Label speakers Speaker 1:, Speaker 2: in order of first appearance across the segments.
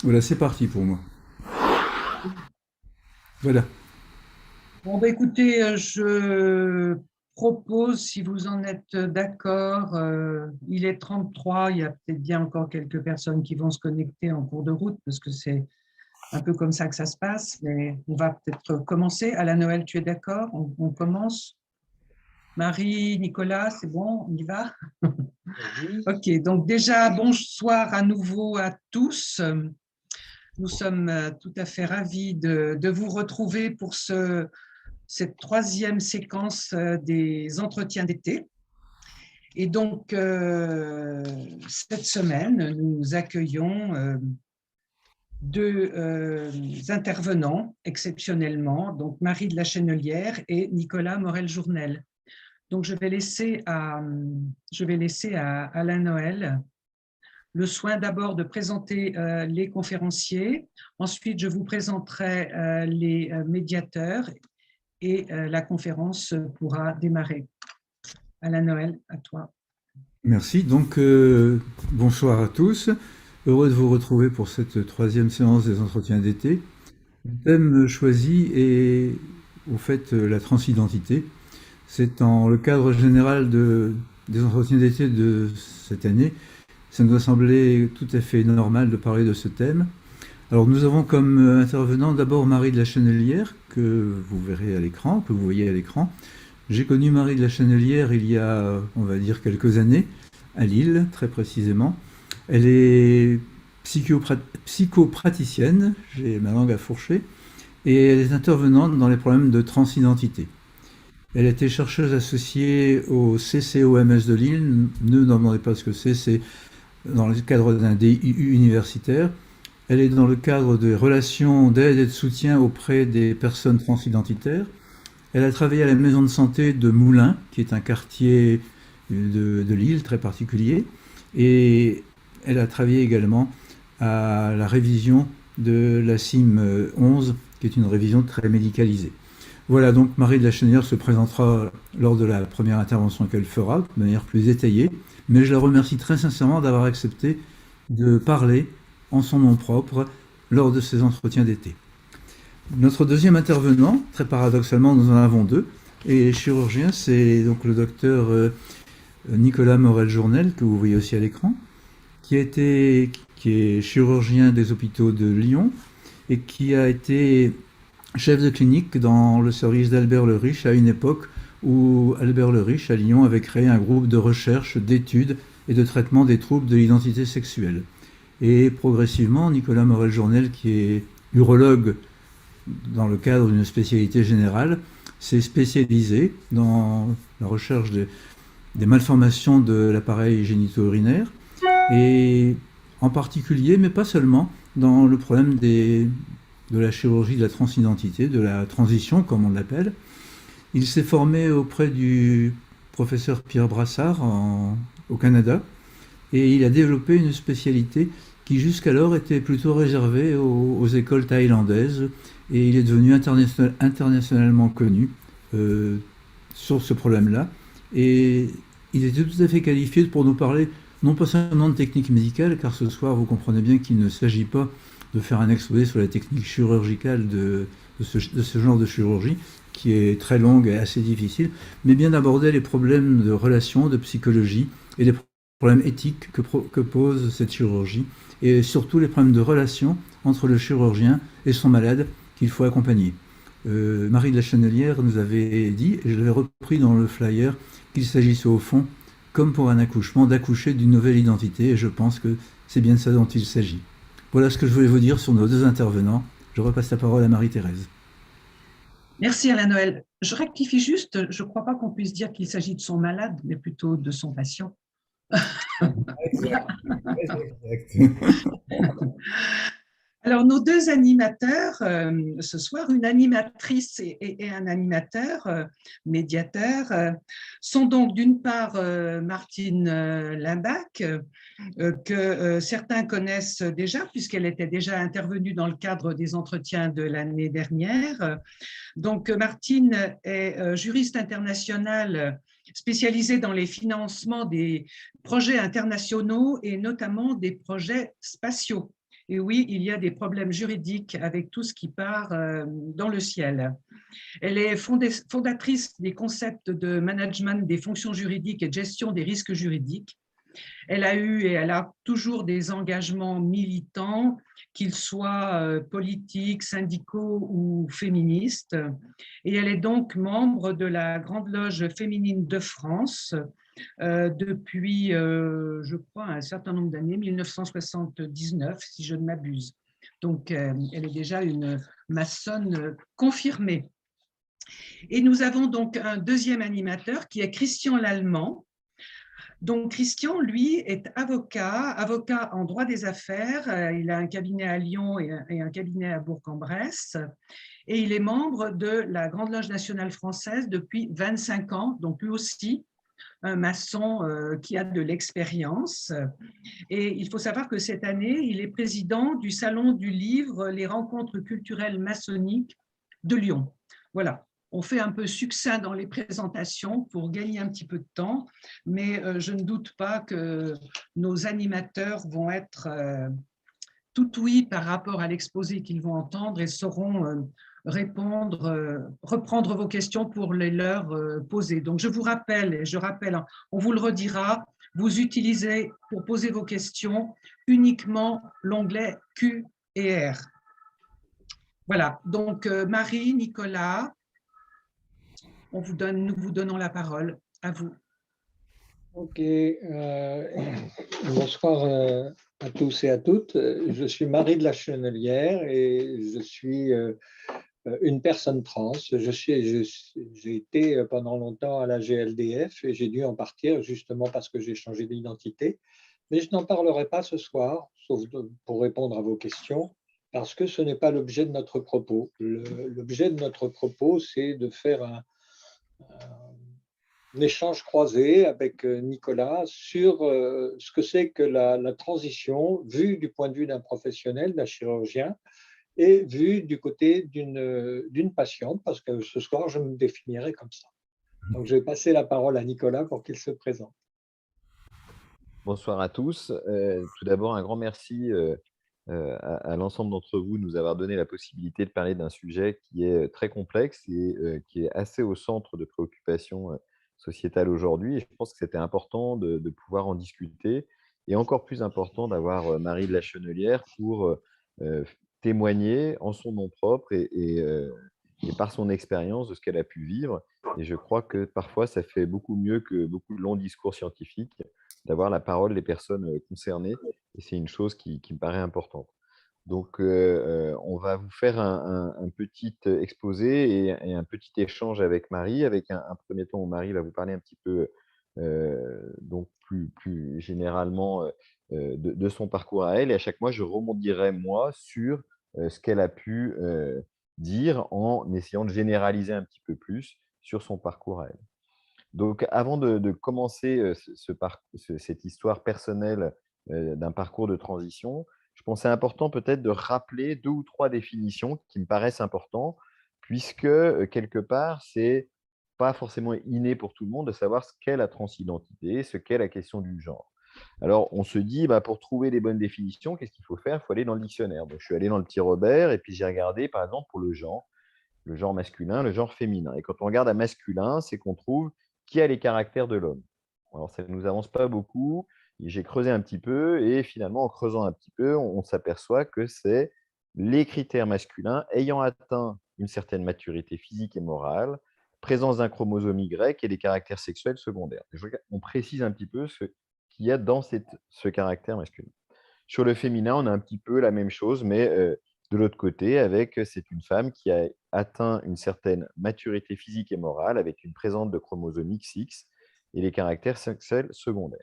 Speaker 1: Voilà, c'est parti pour moi. Voilà.
Speaker 2: Bon, bah, écoutez, je propose, si vous en êtes d'accord, il est 33. Il y a peut-être bien encore quelques personnes qui vont se connecter en cours de route, parce que c'est un peu comme ça que ça se passe, mais on va peut-être commencer. Alain Noël, tu es d'accord? On commence. Marie, Nicolas, c'est bon, on y va?
Speaker 1: Vas-y.
Speaker 2: Ok, donc déjà, bonsoir à nouveau à tous. Nous sommes tout à fait ravis de vous retrouver pour cette troisième séquence des entretiens d'été. Et donc, cette semaine, nous accueillons deux intervenants exceptionnellement, donc Marie de la Chennelière et Nicolas Morel-Journel. Donc, je vais laisser à Alain Noël le soin d'abord de présenter les conférenciers. Ensuite, je vous présenterai les médiateurs et la conférence pourra démarrer. Alain Noël, à toi.
Speaker 1: Merci. Donc, bonsoir à tous. Heureux de vous retrouver pour cette troisième séance des entretiens d'été. Le thème choisi est, au fait, la transidentité. C'est dans le cadre général des entretiens d'été de cette année. Ça nous a semblé tout à fait normal de parler de ce thème. Alors, nous avons comme intervenant d'abord Marie de la Chenelière, que vous verrez à l'écran, que vous voyez à l'écran. J'ai connu Marie de la Chenelière il y a, on va dire, quelques années, à Lille, très précisément. Elle est psychopraticienne, j'ai ma langue à fourcher, et elle est intervenante dans les problèmes de transidentité. Elle était chercheuse associée au CCOMS de Lille. Ne demandez pas ce que c'est dans le cadre d'un DIU universitaire. Elle est dans le cadre des relations d'aide et de soutien auprès des personnes transidentitaires. Elle a travaillé à la maison de santé de Moulins, qui est un quartier de Lille très particulier. Et elle a travaillé également à la révision de la CIM 11, qui est une révision très médicalisée. Voilà, donc Marie de la Chenelière se présentera lors de la première intervention qu'elle fera, de manière plus détaillée, mais je la remercie très sincèrement d'avoir accepté de parler en son nom propre lors de ces entretiens d'été. Notre deuxième intervenant, très paradoxalement, nous en avons deux, et chirurgien, c'est donc le docteur Nicolas Morel-Journel, que vous voyez aussi à l'écran, qui est chirurgien des hôpitaux de Lyon et qui a été chef de clinique dans le service d'Albert le Riche à une époque où Albert le Riche à Lyon avait créé un groupe de recherche, d'études et de traitement des troubles de l'identité sexuelle. Et progressivement, Nicolas Morel-Journel, qui est urologue dans le cadre d'une spécialité générale, s'est spécialisé dans la recherche des malformations de l'appareil génito-urinaire et en particulier, mais pas seulement, dans le problème de la chirurgie de la transidentité, de la transition comme on l'appelle. Il s'est formé auprès du professeur Pierre Brassard au Canada et il a développé une spécialité qui jusqu'alors était plutôt réservée aux écoles thaïlandaises et il est devenu internationalement connu euh, sur ce problème-là et il était tout à fait qualifié pour nous parler non pas seulement de technique médicale, car ce soir vous comprenez bien qu'il ne s'agit pas de faire un exposé sur la technique chirurgicale de ce genre de chirurgie, qui est très longue et assez difficile, mais bien d'aborder les problèmes de relations, de psychologie et les problèmes éthiques que pose cette chirurgie, et surtout les problèmes de relations entre le chirurgien et son malade qu'il faut accompagner. Marie de la Chenelière nous avait dit, et je l'avais repris dans le flyer, qu'il s'agissait au fond, comme pour un accouchement, d'accoucher d'une nouvelle identité, et je pense que c'est bien de ça dont il s'agit. Voilà ce que je voulais vous dire sur nos deux intervenants. Je repasse la parole à Marie-Thérèse.
Speaker 2: Merci Alain Noël. Je rectifie juste, je ne crois pas qu'on puisse dire qu'il s'agit de son malade, mais plutôt de son patient.
Speaker 1: Exact. Exact.
Speaker 2: Alors, nos deux animateurs ce soir, une animatrice et un animateur, médiateur, sont donc d'une part Martine Limbach, que certains connaissent déjà, puisqu'elle était déjà intervenue dans le cadre des entretiens de l'année dernière. Donc, Martine est juriste internationale spécialisée dans les financements des projets internationaux et notamment des projets spatiaux. Et oui, il y a des problèmes juridiques avec tout ce qui part dans le ciel. Elle est fondatrice des concepts de management des fonctions juridiques et de gestion des risques juridiques. Elle a eu et elle a toujours des engagements militants, qu'ils soient politiques, syndicaux ou féministes. Et elle est donc membre de la Grande Loge féminine de France depuis, je crois, un certain nombre d'années, 1979, si je ne m'abuse. Donc, elle est déjà une maçonne confirmée. Et nous avons donc un deuxième animateur qui est Christian Lallemand. Donc, Christian, lui, est avocat en droit des affaires. Il a un cabinet à Lyon et un cabinet à Bourg-en-Bresse. Et il est membre de la Grande Loge nationale française depuis 25 ans. Donc, lui aussi, un maçon qui a de l'expérience. Et il faut savoir que cette année, il est président du Salon du livre, les rencontres culturelles maçonniques de Lyon. Voilà. On fait un peu succinct dans les présentations pour gagner un petit peu de temps, mais je ne doute pas que nos animateurs vont être tout ouïs par rapport à l'exposé qu'ils vont entendre et sauront répondre, reprendre vos questions pour les leur poser. Donc, je vous rappelle, et je rappelle, on vous le redira, vous utilisez pour poser vos questions uniquement l'onglet Q et R. Voilà, donc Marie, Nicolas, nous vous donnons la parole. À vous.
Speaker 3: Ok, bonsoir à tous et à toutes. Je suis Marie de la Chenelière et je suis une personne trans. J'ai été pendant longtemps à la GLDF et j'ai dû en partir justement parce que j'ai changé d'identité. Mais je n'en parlerai pas ce soir, sauf pour répondre à vos questions, parce que ce n'est pas l'objet de notre propos. L'objet de notre propos, c'est de faire un échange croisé avec Nicolas sur ce que c'est que la transition, vue du point de vue d'un professionnel, d'un chirurgien, et vue du côté d'une patiente, parce que ce soir, je me définirai comme ça. Donc, je vais passer la parole à Nicolas pour qu'il se présente.
Speaker 4: Bonsoir à tous. Tout d'abord, un grand merci à l'ensemble d'entre vous de nous avoir donné la possibilité de parler d'un sujet qui est très complexe et qui est assez au centre de préoccupations sociétales aujourd'hui. Et je pense que c'était important de pouvoir en discuter et encore plus important d'avoir Marie de la Chenelière pour témoigner en son nom propre et par son expérience de ce qu'elle a pu vivre. Et je crois que parfois, ça fait beaucoup mieux que beaucoup de longs discours scientifiques d'avoir la parole des personnes concernées. Et c'est une chose qui me paraît importante. Donc, on va vous faire un petit exposé et un petit échange avec Marie, avec un premier temps où Marie va vous parler un petit peu, donc plus généralement, de son parcours à elle. Et à chaque mois, je rebondirai, moi, sur ce qu'elle a pu dire en essayant de généraliser un petit peu plus sur son parcours à elle. Donc, avant de commencer cette histoire personnelle d'un parcours de transition, je pensais important peut-être de rappeler 2 ou 3 définitions qui me paraissent importantes, puisque quelque part, c'est pas forcément inné pour tout le monde de savoir ce qu'est la transidentité, ce qu'est la question du genre. Alors, on se dit, bah, pour trouver les bonnes définitions, qu'est-ce qu'il faut faire? Il faut aller dans le dictionnaire. Donc, je suis allé dans le petit Robert et puis j'ai regardé, par exemple, pour le genre masculin, le genre féminin. Et quand on regarde à masculin, c'est qu'on trouve qui a les caractères de l'homme. Alors, ça ne nous avance pas beaucoup. J'ai creusé un petit peu et finalement, en creusant un petit peu, on s'aperçoit que c'est les critères masculins ayant atteint une certaine maturité physique et morale, présence d'un chromosome Y et des caractères sexuels secondaires. On précise un petit peu ce qu'il y a dans ce caractère masculin. Sur le féminin, on a un petit peu la même chose, mais de l'autre côté, c'est une femme qui a atteint une certaine maturité physique et morale avec une présence de chromosome XX et les caractères sexuels secondaires.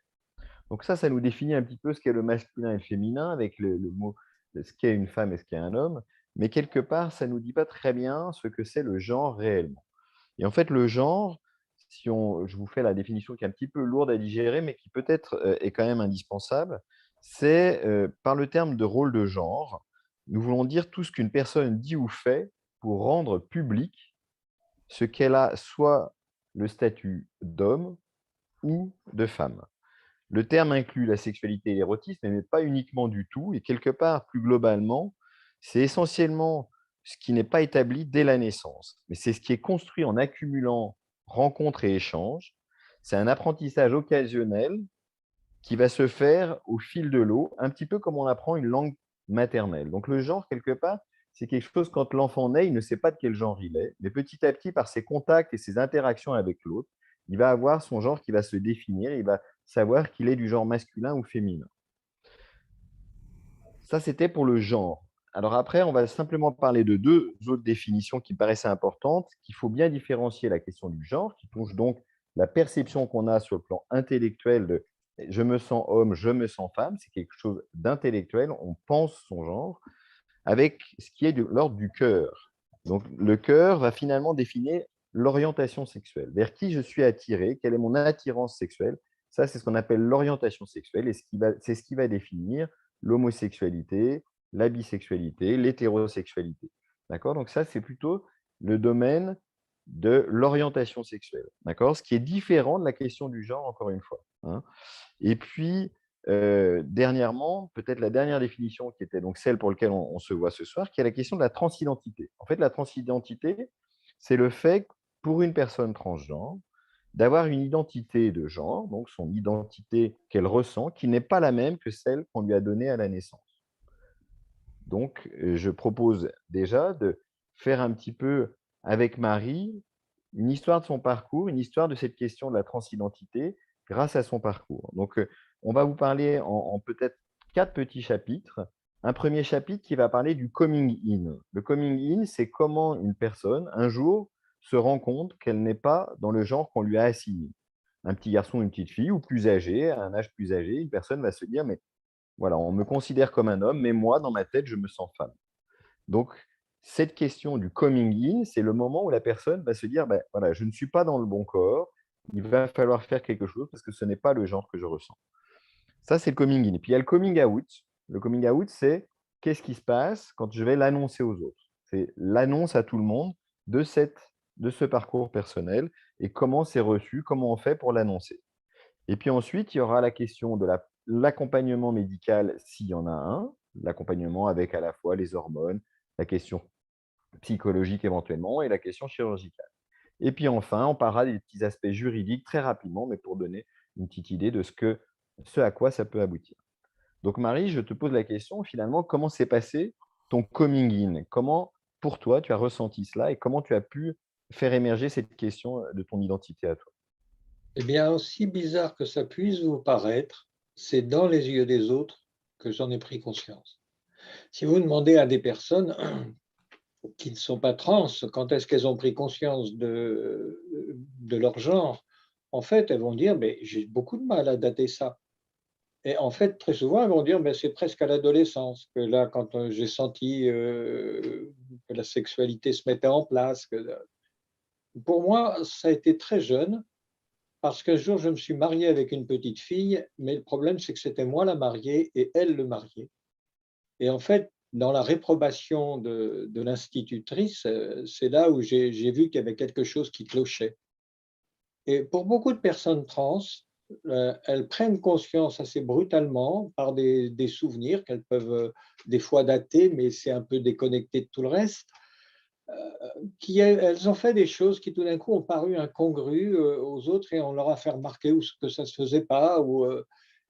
Speaker 4: Donc ça nous définit un petit peu ce qu'est le masculin et le féminin avec le mot ce qu'est une femme et ce qu'est un homme, mais quelque part, ça ne nous dit pas très bien ce que c'est le genre réellement. Et en fait, le genre, je vous fais la définition qui est un petit peu lourde à digérer, mais qui peut-être est quand même indispensable, c'est par le terme de rôle de genre, nous voulons dire tout ce qu'une personne dit ou fait pour rendre public ce qu'elle a soit le statut d'homme ou de femme. Le terme inclut la sexualité et l'érotisme, mais pas uniquement du tout. Et quelque part, plus globalement, c'est essentiellement ce qui n'est pas établi dès la naissance, mais c'est ce qui est construit en accumulant rencontres et échanges. C'est un apprentissage occasionnel qui va se faire au fil de l'eau, un petit peu comme on apprend une langue maternelle. Donc le genre, quelque part, c'est quelque chose, quand l'enfant naît, il ne sait pas de quel genre il est, mais petit à petit, par ses contacts et ses interactions avec l'autre, il va avoir son genre qui va se définir, il va savoir qu'il est du genre masculin ou féminin. Ça, c'était pour le genre. Alors après, on va simplement parler de deux autres définitions qui me paraissaient importantes, qu'il faut bien différencier la question du genre, qui touche donc la perception qu'on a sur le plan intellectuel de je me sens homme, je me sens femme, c'est quelque chose d'intellectuel, on pense son genre, avec ce qui est de l'ordre du cœur. Donc le cœur va finalement définir l'orientation sexuelle, vers qui je suis attiré, quelle est mon attirance sexuelle. Ça, c'est ce qu'on appelle l'orientation sexuelle et c'est ce qui va définir l'homosexualité, la bisexualité, l'hétérosexualité. D'accord? Donc ça, c'est plutôt le domaine de l'orientation sexuelle. D'accord? Ce qui est différent de la question du genre, encore une fois. Hein. Et puis, dernièrement, peut-être la dernière définition qui était donc celle pour laquelle on se voit ce soir, qui est la question de la transidentité. En fait, la transidentité, c'est le fait, pour une personne transgenre, d'avoir une identité de genre, donc son identité qu'elle ressent, qui n'est pas la même que celle qu'on lui a donnée à la naissance. Donc, je propose déjà de faire un petit peu avec Marie une histoire de son parcours, une histoire de cette question de la transidentité grâce à son parcours. Donc, on va vous parler en peut-être 4 petits chapitres. Un premier chapitre qui va parler du coming in. Le coming in, c'est comment une personne, un jour, se rend compte qu'elle n'est pas dans le genre qu'on lui a assigné. Un petit garçon, une petite fille, ou plus âgé, à un âge plus âgé, une personne va se dire, mais voilà, on me considère comme un homme, mais moi, dans ma tête, je me sens femme. Donc, cette question du coming in, c'est le moment où la personne va se dire, ben, voilà, je ne suis pas dans le bon corps, il va falloir faire quelque chose parce que ce n'est pas le genre que je ressens. Ça, c'est le coming in. Et puis, il y a le coming out. Le coming out, c'est qu'est-ce qui se passe quand je vais l'annoncer aux autres. C'est l'annonce à tout le monde de ce parcours personnel et comment c'est reçu, comment on fait pour l'annoncer. Et puis ensuite, il y aura la question de l'accompagnement médical, s'il y en a un, l'accompagnement avec à la fois les hormones, la question psychologique éventuellement et la question chirurgicale. Et puis enfin, on parlera des petits aspects juridiques très rapidement, mais pour donner une petite idée de ce à quoi ça peut aboutir. Donc Marie, je te pose la question finalement, comment s'est passé ton coming in? Comment, pour toi, tu as ressenti cela et comment tu as pu faire émerger cette question de ton identité à toi?
Speaker 3: Eh bien, aussi bizarre que ça puisse vous paraître, c'est dans les yeux des autres que j'en ai pris conscience. Si vous demandez à des personnes qui ne sont pas trans, quand est-ce qu'elles ont pris conscience de leur genre, en fait, elles vont dire, mais j'ai beaucoup de mal à dater ça. Et en fait, très souvent, elles vont dire, ben, c'est presque à l'adolescence, que là, quand j'ai senti que la sexualité se mettait en place. Pour moi, ça a été très jeune, parce qu'un jour, je me suis marié avec une petite fille, mais le problème, c'est que c'était moi la mariée et elle le marié. Et en fait, dans la réprobation de l'institutrice, c'est là où j'ai vu qu'il y avait quelque chose qui clochait. Et pour beaucoup de personnes trans, elles prennent conscience assez brutalement par des souvenirs qu'elles peuvent des fois dater, mais c'est un peu déconnecté de tout le reste. Elles ont fait des choses qui tout d'un coup ont paru incongrues aux autres et on leur a fait remarquer que ça ne se faisait pas.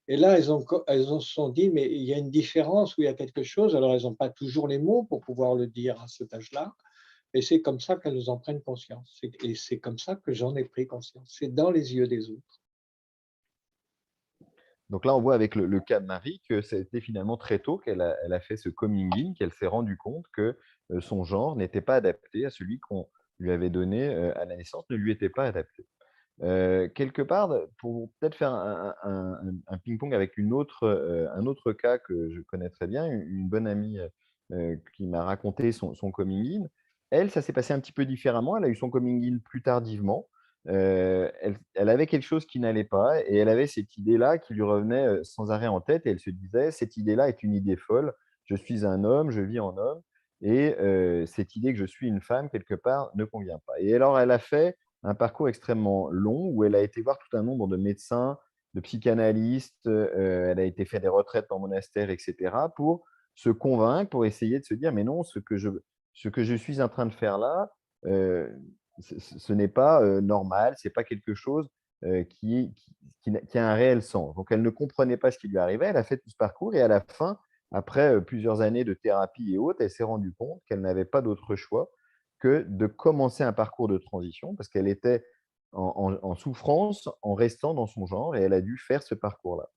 Speaker 3: Et là, elles se sont dit, mais il y a une différence ou il y a quelque chose. Alors, elles n'ont pas toujours les mots pour pouvoir le dire à cet âge-là. Et c'est comme ça qu'elles en prennent conscience. Et c'est comme ça que j'en ai pris conscience. C'est dans les yeux des autres.
Speaker 4: Donc là, on voit avec le cas de Marie que c'était finalement très tôt elle a fait ce coming in, qu'elle s'est rendue compte que son genre n'était pas adapté à celui qu'on lui avait donné à la naissance, ne lui était pas adapté. Quelque part, pour peut-être faire un ping-pong avec un autre cas que je connais très bien, une bonne amie qui m'a raconté son coming in, elle, ça s'est passé un petit peu différemment. Elle a eu son coming in plus tardivement. Elle avait quelque chose qui n'allait pas et elle avait cette idée-là qui lui revenait sans arrêt en tête et elle se disait, cette idée-là est une idée folle, je suis un homme, je vis en homme et cette idée que je suis une femme, quelque part, ne convient pas. Et alors, elle a fait un parcours extrêmement long où elle a été voir tout un nombre de médecins, de psychanalyste, elle a été faire des retraites en monastère, etc., pour se convaincre, pour essayer de se dire: «Mais non, ce que je suis en train de faire là, heu, ce n'est pas, normal, c'est pas quelque chose, qui a un réel sens». Donc elle ne comprenait pas ce qui lui arrivait, elle a fait tout ce parcours et à la fin, après, plusieurs années de thérapie et autres, elle s'est rendue compte qu'elle n'avait pas d'autre choix que de commencer un parcours de transition parce qu'elle était en souffrance en restant dans son genre et elle a dû faire ce parcours-là.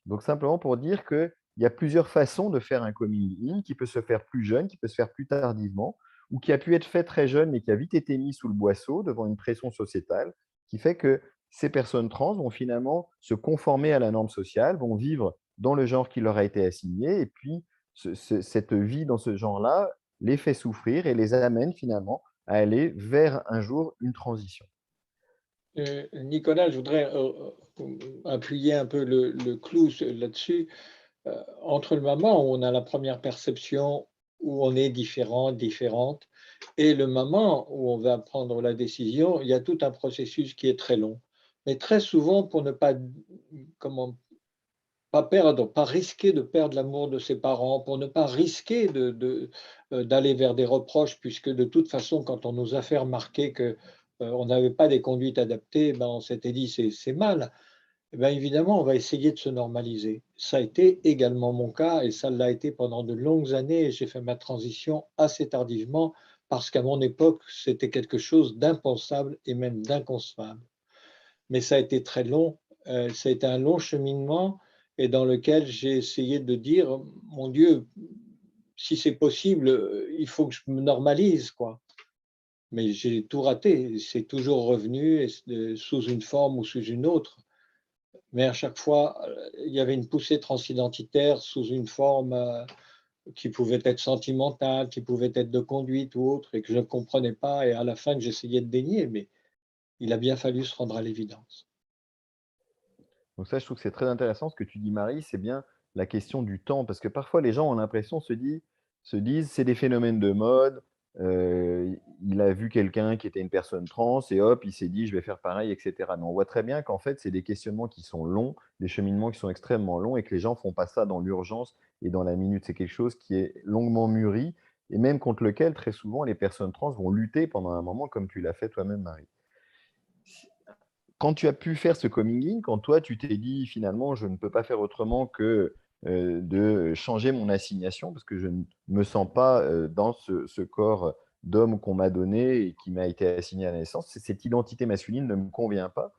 Speaker 4: Donc simplement pour dire qu'il y a plusieurs façons de faire un coming in qui peut se faire plus jeune, qui peut se faire plus tardivement ou qui a pu être fait très jeune mais qui a vite été mis sous le boisseau devant une pression sociétale qui fait que ces personnes trans vont finalement se conformer à la norme sociale, vont vivre dans le genre qui leur a été assigné et puis cette vie dans ce genre-là les fait souffrir et les amène finalement à aller vers un jour une transition.
Speaker 3: Nicolas, je voudrais appuyer un peu le clou là-dessus. Entre le moment où on a la première perception, où on est différent, différente, et le moment où on va prendre la décision, il y a tout un processus qui est très long. Mais très souvent, pour ne pas, comment, pas perdre, pas risquer de perdre l'amour de ses parents, pour ne pas risquer d'aller vers des reproches, puisque de toute façon, quand on nous a fait remarquer que on n'avait pas des conduites adaptées, ben, on s'était dit c'est mal. Eh bien, évidemment, on va essayer de se normaliser. Ça a été également mon cas et ça l'a été pendant de longues années. J'ai fait ma transition assez tardivement parce qu'à mon époque, c'était quelque chose d'impensable et même d'inconcevable. Mais ça a été très long, ça a été un long cheminement et dans lequel j'ai essayé de dire: «Mon Dieu, si c'est possible, il faut que je me normalise, quoi». Mais j'ai tout raté, c'est toujours revenu et sous une forme ou sous une autre. Mais à chaque fois, il y avait une poussée transidentitaire sous une forme, qui pouvait être sentimentale, qui pouvait être de conduite ou autre et que je ne comprenais pas et à la fin que j'essayais de dénier, mais il a bien fallu se rendre à l'évidence.
Speaker 4: Donc ça, je trouve que c'est très intéressant ce que tu dis, Marie, c'est bien la question du temps, parce que parfois les gens ont l'impression, se disent, c'est des phénomènes de mode, il a vu quelqu'un qui était une personne trans et hop, il s'est dit, je vais faire pareil, etc. Mais on voit très bien qu'en fait, c'est des questionnements qui sont longs, des cheminements qui sont extrêmement longs et que les gens font pas ça dans l'urgence et dans la minute. C'est quelque chose qui est longuement mûri et même contre lequel, très souvent, les personnes trans vont lutter pendant un moment, comme tu l'as fait toi-même, Marie. Quand tu as pu faire ce coming in, quand toi tu t'es dit finalement je ne peux pas faire autrement que, de changer mon assignation parce que je ne me sens pas, dans ce corps d'homme qu'on m'a donné et qui m'a été assigné à la naissance, cette identité masculine ne me convient pas.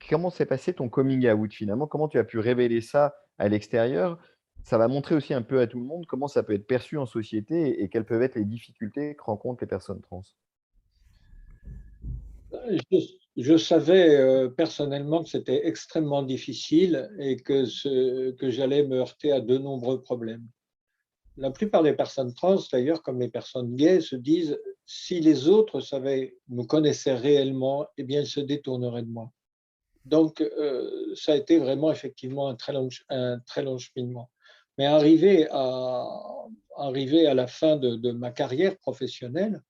Speaker 4: Comment s'est passé ton coming out finalement? Comment tu as pu révéler ça à l'extérieur? Ça va montrer aussi un peu à tout le monde comment ça peut être perçu en société et quelles peuvent être les difficultés que rencontrent les personnes trans.
Speaker 3: Je je savais, personnellement que c'était extrêmement difficile et que j'allais me heurter à de nombreux problèmes. La plupart des personnes trans, d'ailleurs, comme les personnes gays, se disent: «Si les autres me connaissaient réellement, eh bien, ils se détourneraient de moi». Donc, ça a été vraiment effectivement un très long cheminement. Mais arrivé à la fin de ma carrière professionnelle,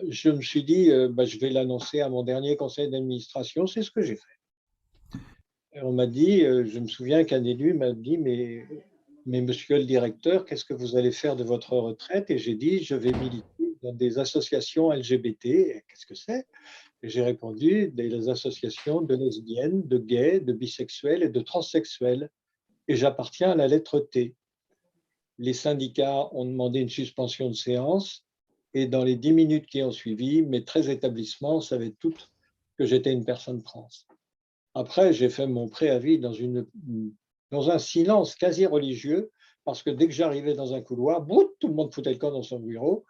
Speaker 3: je me suis dit, bah, je vais l'annoncer à mon dernier conseil d'administration. C'est ce que j'ai fait. Et on m'a dit, je me souviens qu'un élu m'a dit: «Mais monsieur le directeur, qu'est-ce que vous allez faire de votre retraite?» Et j'ai dit: «Je vais militer dans des associations LGBT». Et qu'est-ce que c'est? Et j'ai répondu: «Des associations de lesbiennes, de gays, de bisexuels et de transsexuels et j'appartiens à la lettre T». Les syndicats ont demandé une suspension de séance et dans les 10 minutes qui ont suivi, mes 13 établissements savaient tous que j'étais une personne trans. Après, j'ai fait mon préavis dans un silence quasi religieux parce que dès que j'arrivais dans un couloir, bout, tout le monde foutait le camp dans son bureau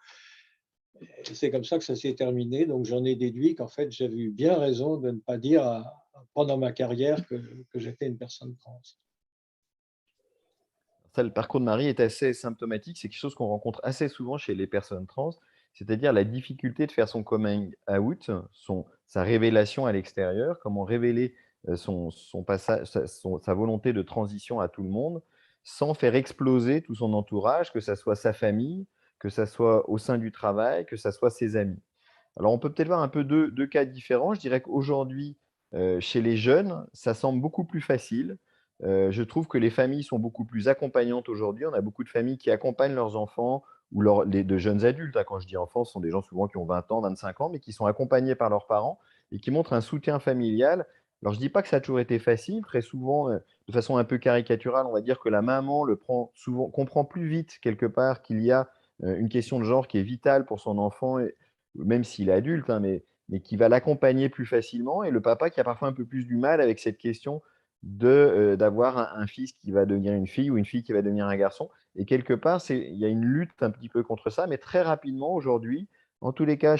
Speaker 3: et c'est comme ça que ça s'est terminé. Donc j'en ai déduit qu'en fait, j'avais eu bien raison de ne pas dire pendant ma carrière que j'étais une personne trans.
Speaker 4: Ça, le parcours de Marie est assez symptomatique. C'est quelque chose qu'on rencontre assez souvent chez les personnes trans, c'est-à-dire la difficulté de faire son coming out, sa révélation à l'extérieur, comment révéler son passage, sa volonté de transition à tout le monde, sans faire exploser tout son entourage, que ce soit sa famille, que ce soit au sein du travail, que ce soit ses amis. Alors, on peut peut-être voir un peu deux cas différents. Je dirais qu'aujourd'hui, Chez les jeunes, ça semble beaucoup plus facile. Je trouve que les familles sont beaucoup plus accompagnantes aujourd'hui. On a beaucoup de familles qui accompagnent leurs enfants ou de jeunes adultes, hein. Quand je dis enfants, ce sont des gens souvent qui ont 20 ans, 25 ans, mais qui sont accompagnés par leurs parents et qui montrent un soutien familial. Alors, je ne dis pas que ça a toujours été facile. Très souvent, de façon un peu caricaturale, on va dire que la maman comprend plus vite quelque part qu'il y a une question de genre qui est vitale pour son enfant, même s'il est adulte, hein, mais qui va l'accompagner plus facilement, et le papa qui a parfois un peu plus du mal avec cette question d'avoir un fils qui va devenir une fille ou une fille qui va devenir un garçon. Et quelque part, il y a une lutte un petit peu contre ça, mais très rapidement aujourd'hui, en tous les cas,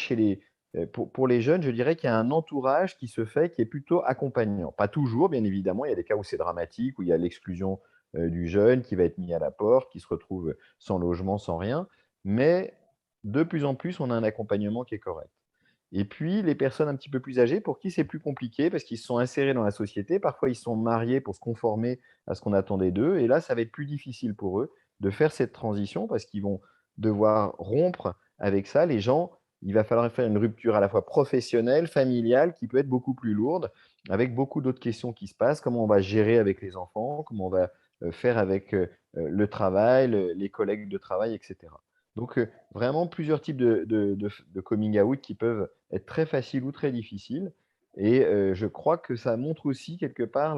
Speaker 4: pour les jeunes, je dirais qu'il y a un entourage qui se fait, qui est plutôt accompagnant. Pas toujours, bien évidemment, il y a des cas où c'est dramatique, où il y a l'exclusion du jeune qui va être mis à la porte, qui se retrouve sans logement, sans rien, mais de plus en plus, on a un accompagnement qui est correct. Et puis, les personnes un petit peu plus âgées, pour qui c'est plus compliqué parce qu'ils se sont insérés dans la société. Parfois, ils sont mariés pour se conformer à ce qu'on attendait d'eux. Et là, ça va être plus difficile pour eux de faire cette transition parce qu'ils vont devoir rompre avec ça. Les gens, il va falloir faire une rupture à la fois professionnelle, familiale, qui peut être beaucoup plus lourde, avec beaucoup d'autres questions qui se passent. Comment on va gérer avec les enfants, comment on va faire avec le travail, les collègues de travail, etc. Donc, vraiment plusieurs types de coming out qui peuvent être très faciles ou très difficiles. Et je crois que ça montre aussi quelque part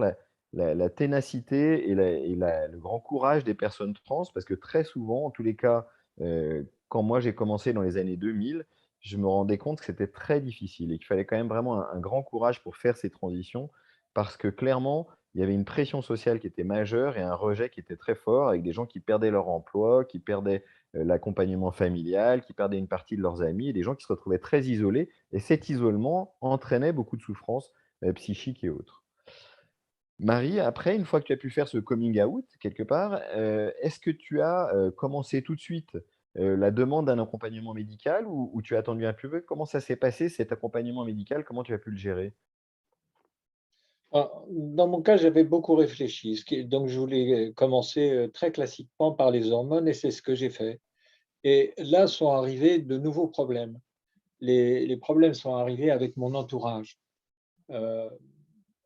Speaker 4: la ténacité et le grand courage des personnes trans, parce que très souvent, en tous les cas, quand moi j'ai commencé dans les années 2000, je me rendais compte que c'était très difficile et qu'il fallait quand même vraiment un grand courage pour faire ces transitions, parce que clairement, il y avait une pression sociale qui était majeure et un rejet qui était très fort, avec des gens qui perdaient leur emploi, qui perdaient l'accompagnement familial, qui perdaient une partie de leurs amis, et des gens qui se retrouvaient très isolés. Et cet isolement entraînait beaucoup de souffrances psychiques et autres. Marie, après, une fois que tu as pu faire ce coming out, quelque part, est-ce que tu as commencé tout de suite la demande d'un accompagnement médical, ou tu as attendu un peu? Comment ça s'est passé, cet accompagnement médical? Comment tu as pu le gérer?
Speaker 3: Dans mon cas, j'avais beaucoup réfléchi, donc je voulais commencer très classiquement par les hormones et c'est ce que j'ai fait. Et là sont arrivés de nouveaux problèmes. Les problèmes sont arrivés avec mon entourage. Euh,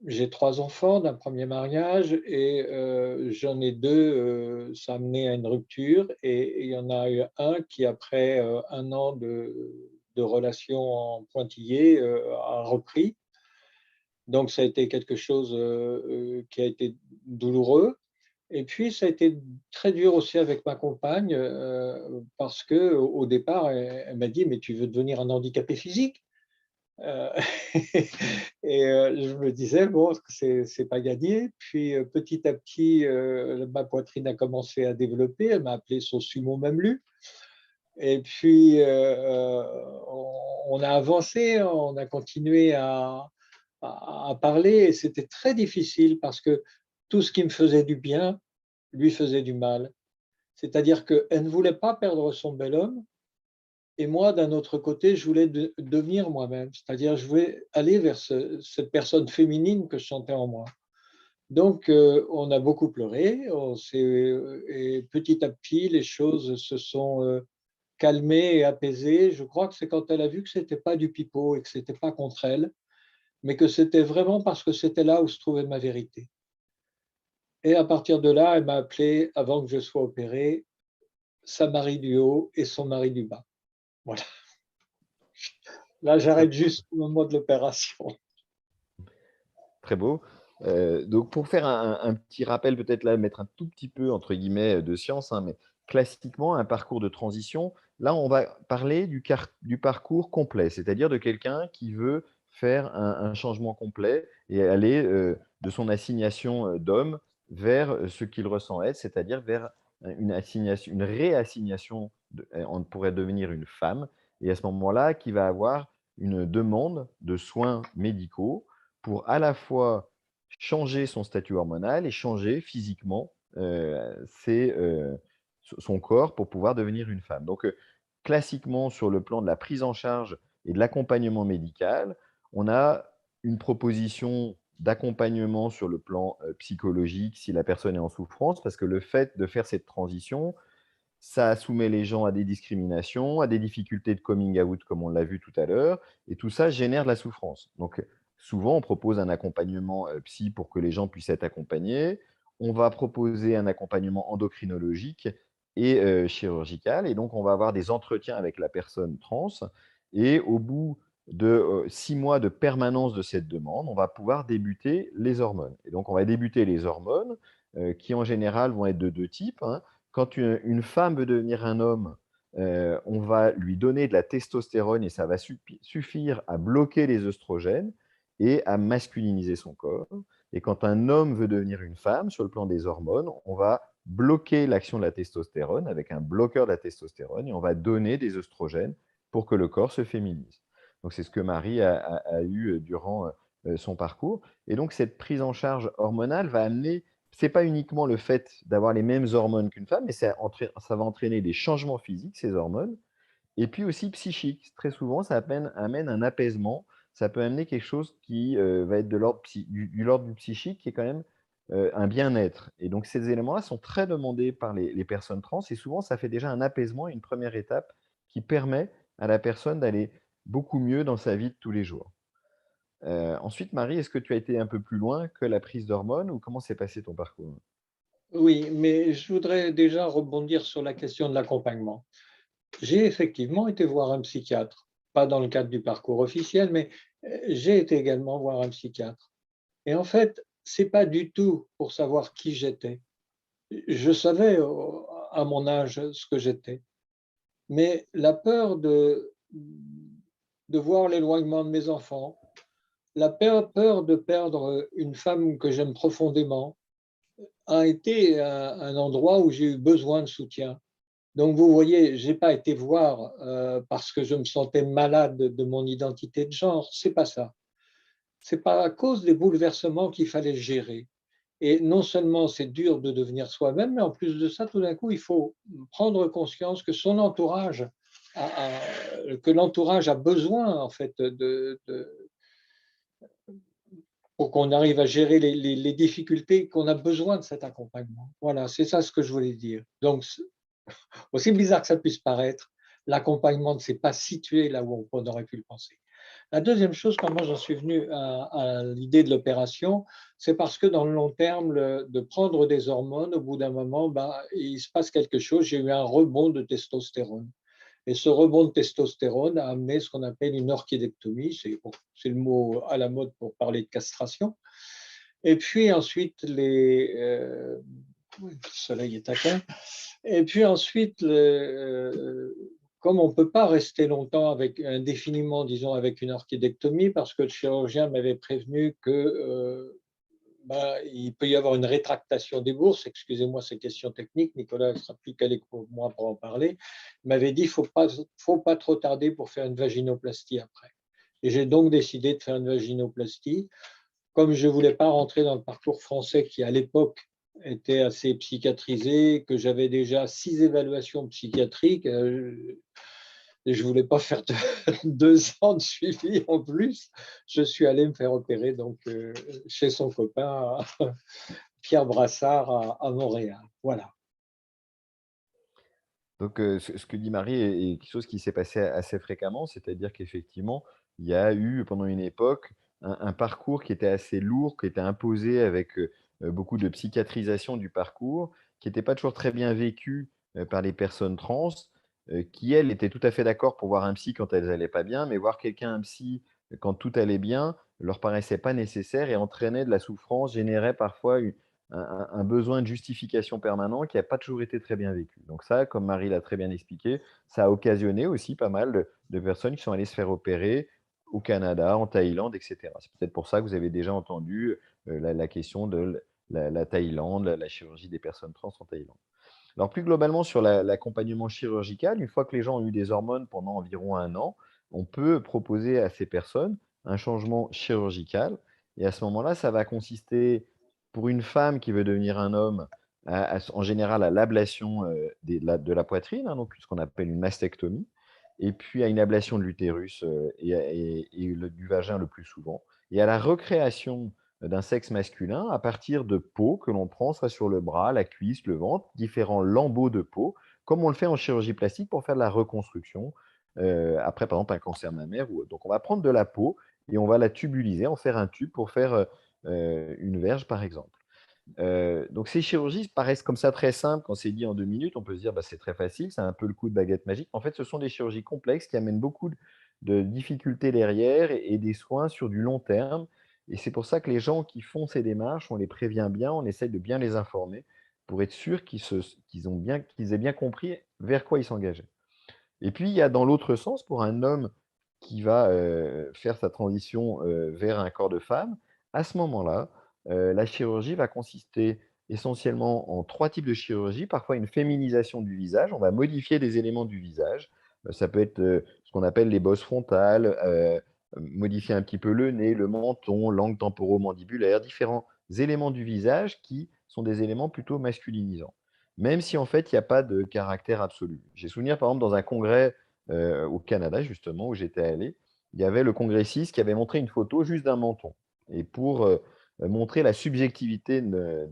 Speaker 3: j'ai 3 enfants d'un premier mariage et j'en ai deux, ça a mené à une rupture et il y en a eu un qui, après 1 an de relation en pointillé, a repris. Donc ça a été quelque chose qui a été douloureux. Et puis ça a été très dur aussi avec ma compagne, parce qu'au départ, elle m'a dit: «Mais tu veux devenir un handicapé physique?» Heu et je me disais: «Bon, c'est pas gagné». Puis, petit à petit, ma poitrine a commencé à développer. Elle m'a appelé son sumo mameluk et puis, on a avancé, on a continué à parler et c'était très difficile parce que tout ce qui me faisait du bien lui faisait du mal. C'est-à-dire qu'elle ne voulait pas perdre son bel homme et moi, d'un autre côté, je voulais devenir moi-même. C'est-à-dire je voulais aller vers cette personne féminine que je sentais en moi. Donc, on a beaucoup pleuré, et petit à petit, les choses se sont calmées et apaisées. Je crois que c'est quand elle a vu que ce n'était pas du pipeau et que ce n'était pas contre elle, mais que c'était vraiment parce que c'était là où se trouvait ma vérité. Et à partir de là, elle m'a appelé, avant que je sois opéré, sa mari du haut et son mari du bas. Voilà. Là,
Speaker 4: Très
Speaker 3: j'arrête juste au moment de l'opération.
Speaker 4: Très beau. Donc pour faire un petit rappel, peut-être là, mettre un tout petit peu entre guillemets de science, hein, mais classiquement, un parcours de transition, là, on va parler du parcours complet, c'est-à-dire de quelqu'un qui veut faire un changement complet et aller de son assignation d'homme vers ce qu'il ressent être, c'est-à-dire vers une réassignation, on pourrait devenir une femme, et à ce moment-là, qui va avoir une demande de soins médicaux pour à la fois changer son statut hormonal et changer physiquement, son corps pour pouvoir devenir une femme. Donc, classiquement, sur le plan de la prise en charge et de l'accompagnement médical, on a une proposition d'accompagnement sur le plan, psychologique si la personne est en souffrance, parce que le fait de faire cette transition, ça soumet les gens à des discriminations, à des difficultés de coming out comme on l'a vu tout à l'heure, et tout ça génère de la souffrance. Donc, souvent, on propose un accompagnement psy pour que les gens puissent être accompagnés. On va proposer un accompagnement endocrinologique et chirurgical. Et donc, on va avoir des entretiens avec la personne trans. Et au bout de 6 mois de permanence de cette demande, on va pouvoir débuter les hormones. Et donc, on va débuter les hormones qui, en général, vont être de 2 types, hein. Quand une femme veut devenir un homme, on va lui donner de la testostérone et ça va suffire à bloquer les œstrogènes et à masculiniser son corps. Et quand un homme veut devenir une femme, sur le plan des hormones, on va bloquer l'action de la testostérone avec un bloqueur de la testostérone et on va donner des œstrogènes pour que le corps se féminise. Donc, c'est ce que Marie a eu durant son parcours. Et donc, cette prise en charge hormonale va amener, c'est pas uniquement le fait d'avoir les mêmes hormones qu'une femme, mais ça va entraîner des changements physiques, ces hormones, et puis aussi psychiques. Très souvent, ça amène un apaisement. Ça peut amener quelque chose qui va être de l'ordre du psychique, qui est quand même un bien-être. Et donc, ces éléments-là sont très demandés par les personnes trans. Et souvent, ça fait déjà un apaisement, une première étape qui permet à la personne d'aller beaucoup mieux dans sa vie de tous les jours. Ensuite, Marie, est-ce que tu as été un peu plus loin que la prise d'hormones ou comment s'est passé ton parcours?
Speaker 3: Oui, mais je voudrais déjà rebondir sur la question de l'accompagnement. J'ai effectivement été voir un psychiatre, pas dans le cadre du parcours officiel, mais j'ai été également voir un psychiatre. Et en fait, c'est pas du tout pour savoir qui j'étais. Je savais à mon âge ce que j'étais, mais la peur de voir l'éloignement de mes enfants, la peur de perdre une femme que j'aime profondément, a été un endroit où j'ai eu besoin de soutien. Donc, vous voyez, je n'ai pas été voir parce que je me sentais malade de mon identité de genre. C'est pas ça. C'est pas à cause des bouleversements qu'il fallait gérer. Et non seulement c'est dur de devenir soi-même, mais en plus de ça, tout d'un coup, il faut prendre conscience que son entourage, que l'entourage a besoin en fait pour qu'on arrive à gérer les difficultés, qu'on a besoin de cet accompagnement. Voilà, c'est ça ce que je voulais dire. Donc, aussi bizarre que ça puisse paraître, l'accompagnement ne s'est pas situé là où on aurait pu le penser. La deuxième chose, comment j'en suis venu à l'idée de l'opération, c'est parce que dans le long terme, de prendre des hormones, au bout d'un moment, il se passe quelque chose. J'ai eu un rebond de testostérone. Et ce rebond de testostérone a amené ce qu'on appelle une orchidectomie. C'est le mot à la mode pour parler de castration. Et puis ensuite, le soleil est taquin. Et puis ensuite, comme on ne peut pas rester longtemps indéfiniment, disons, avec une orchidectomie, parce que le chirurgien m'avait prévenu que il peut y avoir une rétractation des bourses. Excusez-moi ces questions techniques, Nicolas ne sera plus calé que moi pour en parler. Il m'avait dit qu'il ne faut pas trop tarder pour faire une vaginoplastie après. Et j'ai donc décidé de faire une vaginoplastie. Comme je ne voulais pas rentrer dans le parcours français qui, à l'époque, était assez psychiatrisé, que j'avais déjà 6 évaluations psychiatriques, et je ne voulais pas faire 2 ans de suivi en plus, je suis allé me faire opérer donc, chez son copain Pierre Brassard à Montréal. Voilà.
Speaker 4: Donc, ce que dit Marie est quelque chose qui s'est passé assez fréquemment, c'est-à-dire qu'effectivement, il y a eu pendant une époque un parcours qui était assez lourd, qui était imposé avec beaucoup de psychiatrisation du parcours, qui n'était pas toujours très bien vécu par les personnes trans, qui, elles, étaient tout à fait d'accord pour voir un psy quand elles n'allaient pas bien, mais voir quelqu'un, un psy, quand tout allait bien, leur paraissait pas nécessaire et entraînait de la souffrance, générait parfois un besoin de justification permanent qui n'a pas toujours été très bien vécu. Donc ça, comme Marie l'a très bien expliqué, ça a occasionné aussi pas mal de personnes qui sont allées se faire opérer au Canada, en Thaïlande, etc. C'est peut-être pour ça que vous avez déjà entendu la question de la Thaïlande, la chirurgie des personnes trans en Thaïlande. Alors plus globalement sur l'accompagnement chirurgical, une fois que les gens ont eu des hormones pendant environ 1 an, on peut proposer à ces personnes un changement chirurgical. Et à ce moment-là, ça va consister, pour une femme qui veut devenir un homme, en général à l'ablation de la poitrine, hein, donc ce qu'on appelle une mastectomie, et puis à une ablation de l'utérus du vagin le plus souvent, et à la recréation d'un sexe masculin à partir de peau que l'on prend soit sur le bras, la cuisse, le ventre, différents lambeaux de peau, comme on le fait en chirurgie plastique pour faire de la reconstruction, après par exemple un cancer mammaire ou autre. Donc on va prendre de la peau et on va la tubuliser, en faire un tube pour faire une verge, par exemple. Donc ces chirurgies paraissent comme ça très simples quand c'est dit en 2 minutes. On peut se dire: «Bah, c'est très facile, c'est un peu le coup de baguette magique». En fait, ce sont des chirurgies complexes qui amènent beaucoup de difficultés derrière et des soins sur du long terme, et c'est pour ça que les gens qui font ces démarches, on les prévient bien, on essaie de bien les informer pour être sûr qu'ils aient bien compris vers quoi ils s'engageaient. Et puis il y a dans l'autre sens, pour un homme qui va faire sa transition vers un corps de femme, à ce moment-là, la chirurgie va consister essentiellement en 3 types de chirurgie. Parfois une féminisation du visage, on va modifier des éléments du visage. Ça peut être ce qu'on appelle les bosses frontales, modifier un petit peu le nez, le menton, l'angle temporomandibulaire, différents éléments du visage qui sont des éléments plutôt masculinisants. Même si en fait il y a pas de caractère absolu. J'ai souvenir par exemple dans un congrès au Canada justement où j'étais allé, il y avait le congressiste qui avait montré une photo juste d'un menton, et pour montrer la subjectivité de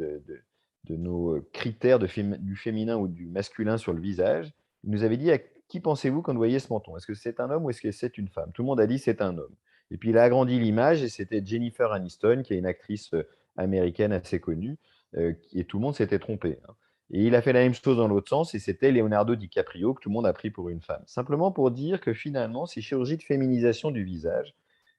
Speaker 4: nos critères du féminin ou du masculin sur le visage, il nous avait dit: «À qui pensez-vous quand vous voyez ce menton? Est-ce que c'est un homme ou est-ce que c'est une femme?» Tout le monde a dit: «C'est un homme», et puis il a agrandi l'image et c'était Jennifer Aniston, qui est une actrice américaine assez connue, et tout le monde s'était trompé, hein. Et il a fait la même chose dans l'autre sens et c'était Leonardo DiCaprio que tout le monde a pris pour une femme. Simplement pour dire que finalement, ces chirurgies de féminisation du visage,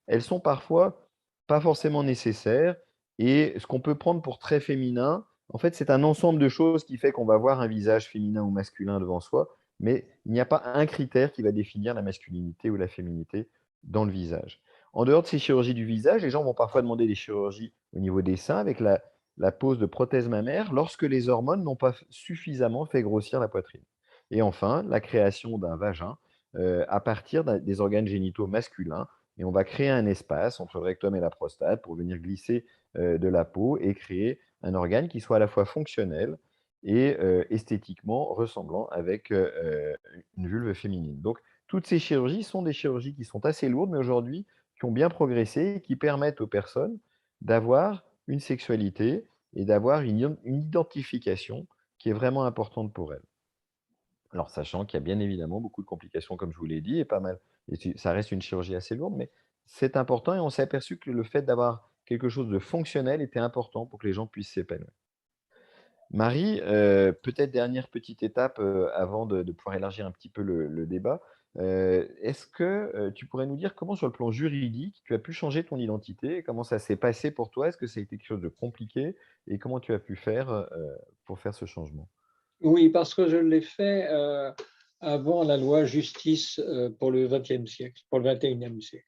Speaker 4: elles sont parfois pas forcément nécessaires, et ce qu'on peut prendre pour très féminin, en fait, c'est un ensemble de choses qui fait qu'on va voir un visage féminin ou masculin devant soi, mais il n'y a pas un critère qui va définir la masculinité ou la féminité dans le visage. En dehors de ces chirurgies du visage, les gens vont parfois demander des chirurgies au niveau des seins avec la pose de prothèse mammaire lorsque les hormones n'ont pas suffisamment fait grossir la poitrine. Et enfin, la création d'un vagin à partir des organes génitaux masculins. Et on va créer un espace entre le rectum et la prostate pour venir glisser de la peau et créer un organe qui soit à la fois fonctionnel et esthétiquement ressemblant avec une vulve féminine. Donc, toutes ces chirurgies sont des chirurgies qui sont assez lourdes, mais aujourd'hui, qui ont bien progressé et qui permettent aux personnes d'avoir une sexualité et d'avoir une identification qui est vraiment importante pour elles. Alors sachant qu'il y a bien évidemment beaucoup de complications comme je vous l'ai dit et pas mal, et ça reste une chirurgie assez lourde, mais c'est important et on s'est aperçu que le fait d'avoir quelque chose de fonctionnel était important pour que les gens puissent s'épanouir. Marie, peut-être dernière petite étape avant de pouvoir élargir un petit peu le débat. Est-ce que tu pourrais nous dire comment sur le plan juridique, tu as pu changer ton identité? Comment ça s'est passé pour toi? Est-ce que ça a été quelque chose de compliqué? Et comment tu as pu faire pour faire ce changement?
Speaker 3: Oui, parce que je l'ai fait avant la loi justice pour le XXe siècle, pour le XXIe siècle.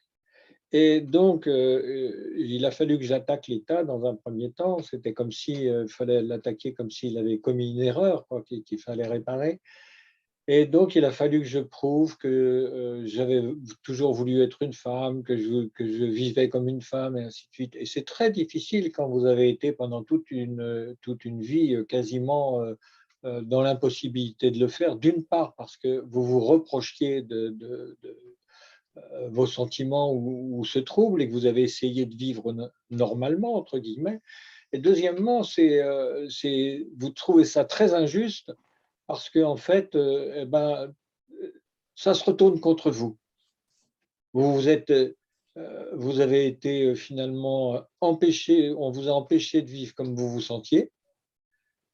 Speaker 3: Et donc, il a fallu que j'attaque l'État dans un premier temps. C'était comme si fallait l'attaquer comme s'il avait commis une erreur, quoi, qu'il fallait réparer. Et donc, il a fallu que je prouve que j'avais toujours voulu être une femme, que je vivais comme une femme, et ainsi de suite. Et c'est très difficile quand vous avez été pendant toute une vie quasiment dans l'impossibilité de le faire. D'une part, parce que vous vous reprochiez de vos sentiments ou ce trouble et que vous avez essayé de vivre normalement, entre guillemets. Et deuxièmement, vous trouvez ça très injuste parce que en fait, ça se retourne contre vous. Vous avez été finalement empêché, on vous a empêché de vivre comme vous vous sentiez.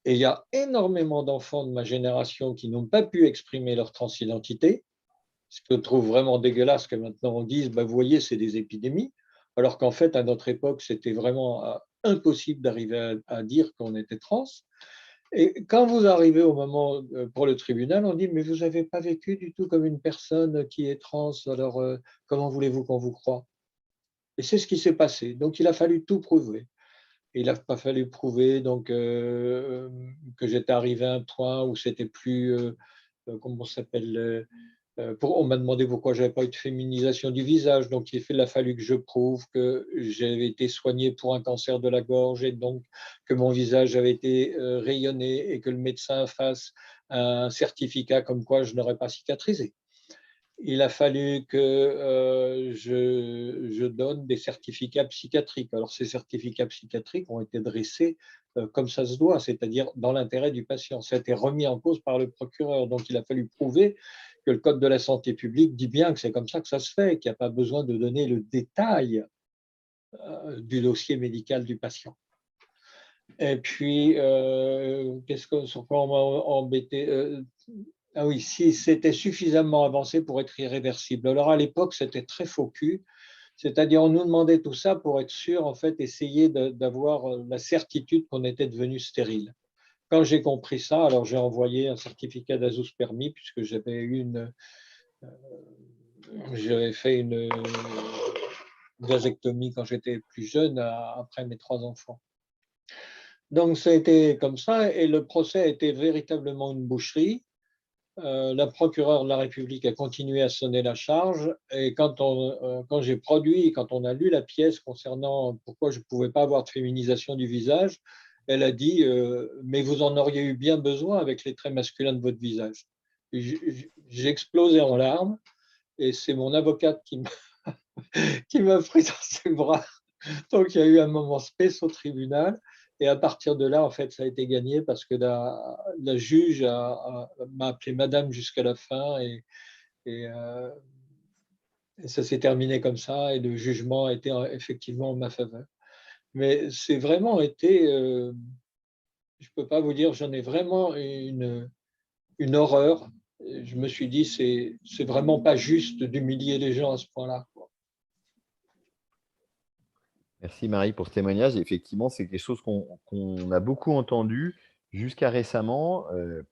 Speaker 3: Et il y a énormément d'enfants de ma génération qui n'ont pas pu exprimer leur transidentité, ce que je trouve vraiment dégueulasse que maintenant on dise, bah, vous voyez, c'est des épidémies, alors qu'en fait, à notre époque, c'était vraiment impossible d'arriver à dire qu'on était trans. Et quand vous arrivez au moment pour le tribunal, on dit, mais vous n'avez pas vécu du tout comme une personne qui est trans, alors comment voulez-vous qu'on vous croie? Et c'est ce qui s'est passé. Donc, il a fallu tout prouver. Il n'a pas fallu prouver donc, que j'étais arrivé à un point où c'était plus, comment ça s'appelle, on m'a demandé pourquoi je n'avais pas eu de féminisation du visage. Donc, il a fallu que je prouve que j'avais été soigné pour un cancer de la gorge et donc que mon visage avait été rayonné et que le médecin fasse un certificat comme quoi je n'aurais pas cicatrisé. Il a fallu que je donne des certificats psychiatriques. Alors, ces certificats psychiatriques ont été dressés comme ça se doit, c'est-à-dire dans l'intérêt du patient. Ça a été remis en cause par le procureur. Donc, il a fallu prouver que le Code de la santé publique dit bien que c'est comme ça que ça se fait, qu'il n'y a pas besoin de donner le détail du dossier médical du patient. Et puis, sur quoi on m'a embêté ah oui, si c'était suffisamment avancé pour être irréversible. Alors à l'époque, c'était très faux cul, c'est-à-dire on nous demandait tout ça pour être sûr, en fait, essayer d'avoir la certitude qu'on était devenu stérile. Quand j'ai compris ça, alors j'ai envoyé un certificat d'azoospermie puisque j'avais fait une vasectomie quand j'étais plus jeune, après mes 3 enfants. Donc ça a été comme ça et le procès a été véritablement une boucherie. La procureure de la République a continué à sonner la charge et quand j'ai produit, quand on a lu la pièce concernant pourquoi je ne pouvais pas avoir de féminisation du visage, elle a dit mais vous en auriez eu bien besoin avec les traits masculins de votre visage. J'ai explosé en larmes et c'est mon avocate qui m'a pris dans ses bras. Donc il y a eu un moment space au tribunal. Et à partir de là, en fait, ça a été gagné parce que la juge m'a appelé madame jusqu'à la fin et, euh, et ça s'est terminé comme ça et le jugement a été effectivement en ma faveur. Mais c'est vraiment été, je ne peux pas vous dire, j'en ai vraiment une horreur. Je me suis dit, c'est vraiment pas juste d'humilier les gens à ce point-là.
Speaker 4: Merci Marie pour ce témoignage. Effectivement, c'est quelque chose qu'on a beaucoup entendu jusqu'à récemment,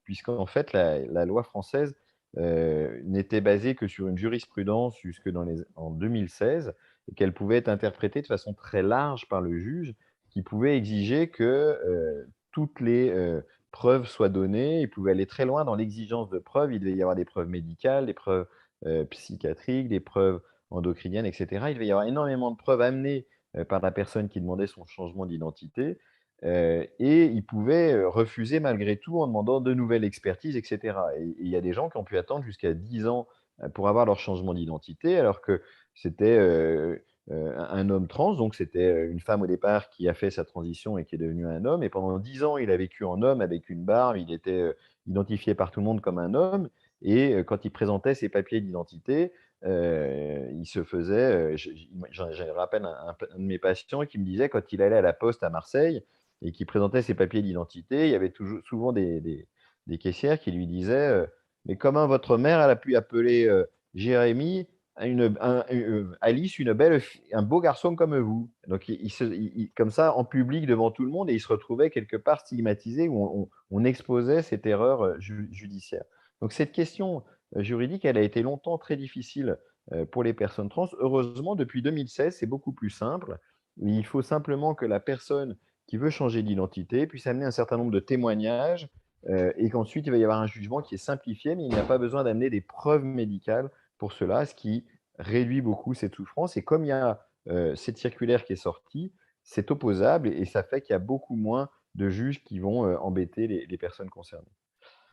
Speaker 4: puisqu'en fait, la loi française n'était basée que sur une jurisprudence jusque en 2016 et qu'elle pouvait être interprétée de façon très large par le juge qui pouvait exiger que toutes les preuves soient données. Il pouvait aller très loin dans l'exigence de preuves. Il devait y avoir des preuves médicales, des preuves psychiatriques, des preuves endocriniennes, etc. Il devait y avoir énormément de preuves amenées par la personne qui demandait son changement d'identité. Et il pouvait refuser malgré tout en demandant de nouvelles expertises, etc. Et il y a des gens qui ont pu attendre jusqu'à 10 ans pour avoir leur changement d'identité, alors que c'était un homme trans, donc c'était une femme au départ qui a fait sa transition et qui est devenue un homme. Et pendant 10 ans, il a vécu en homme avec une barbe, il était identifié par tout le monde comme un homme. Et quand il présentait ses papiers d'identité, il se faisait, je rappelle un de mes patients qui me disait quand il allait à la poste à Marseille et qu'il présentait ses papiers d'identité, il y avait souvent des caissières qui lui disaient mais comment votre mère elle a pu appeler Jérémy Alice un beau garçon comme vous. Donc comme ça en public devant tout le monde et il se retrouvait quelque part stigmatisé où on exposait cette erreur judiciaire. Donc cette question juridique, elle a été longtemps très difficile pour les personnes trans. Heureusement, depuis 2016, c'est beaucoup plus simple. Il faut simplement que la personne qui veut changer d'identité puisse amener un certain nombre de témoignages et qu'ensuite, il va y avoir un jugement qui est simplifié, mais il n'y a pas besoin d'amener des preuves médicales pour cela, ce qui réduit beaucoup cette souffrance. Et comme il y a cette circulaire qui est sortie, c'est opposable et ça fait qu'il y a beaucoup moins de juges qui vont embêter les personnes concernées.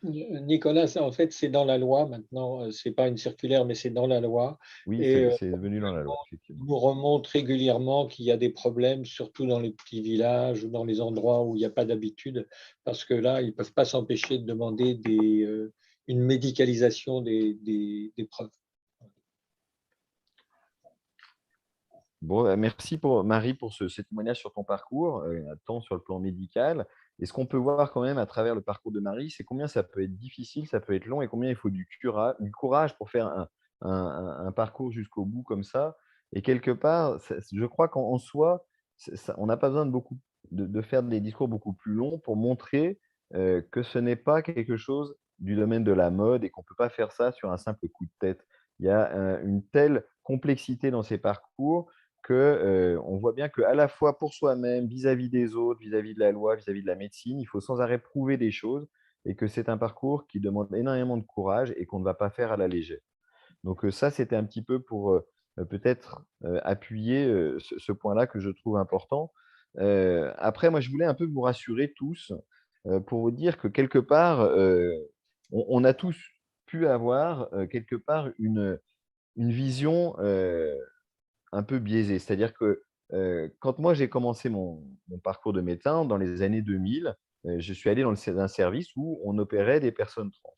Speaker 3: Nicolas, en fait, c'est dans la loi maintenant. C'est pas une circulaire, mais c'est dans la loi.
Speaker 4: Oui,
Speaker 3: Et
Speaker 4: c'est devenu dans la loi, effectivement.
Speaker 3: on nous remonte régulièrement qu'il y a des problèmes, surtout dans les petits villages ou dans les endroits où il n'y a pas d'habitude, parce que là, ils ne peuvent pas s'empêcher de demander une médicalisation des preuves.
Speaker 4: Bon, merci Marie pour ce témoignage sur ton parcours, tant sur le plan médical. Et ce qu'on peut voir quand même à travers le parcours de Marie, c'est combien ça peut être difficile, ça peut être long et combien il faut du courage pour faire un parcours jusqu'au bout comme ça. Et quelque part, je crois qu'en soi, on n'a pas besoin de faire des discours beaucoup plus longs pour montrer que ce n'est pas quelque chose du domaine de la mode et qu'on ne peut pas faire ça sur un simple coup de tête. Il y a une telle complexité dans ces parcours que, on voit bien qu'à la fois pour soi-même, vis-à-vis des autres, vis-à-vis de la loi, vis-à-vis de la médecine, il faut sans arrêt prouver des choses et que c'est un parcours qui demande énormément de courage et qu'on ne va pas faire à la légère. Donc ça, c'était un petit peu pour peut-être appuyer ce point-là que je trouve important. Après, moi, je voulais un peu vous rassurer tous pour vous dire que quelque part, on a tous pu avoir quelque part une vision un peu biaisé. C'est-à-dire que quand moi j'ai commencé mon parcours de médecin dans les années 2000, je suis allé dans un service où on opérait des personnes trans.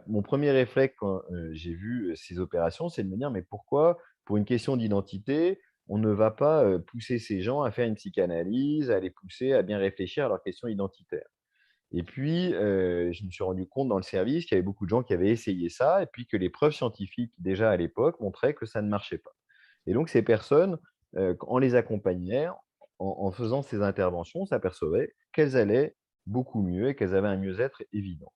Speaker 4: mon premier réflexe quand j'ai vu ces opérations, c'est de me dire, mais pourquoi, pour une question d'identité, on ne va pas pousser ces gens à faire une psychanalyse, à les pousser à bien réfléchir à leurs questions identitaires. Et puis, je me suis rendu compte dans le service qu'il y avait beaucoup de gens qui avaient essayé ça et puis que les preuves scientifiques, déjà à l'époque, montraient que ça ne marchait pas. Et donc ces personnes, en les accompagnait, en faisant ces interventions, on s'apercevait qu'elles allaient beaucoup mieux et qu'elles avaient un mieux-être évident.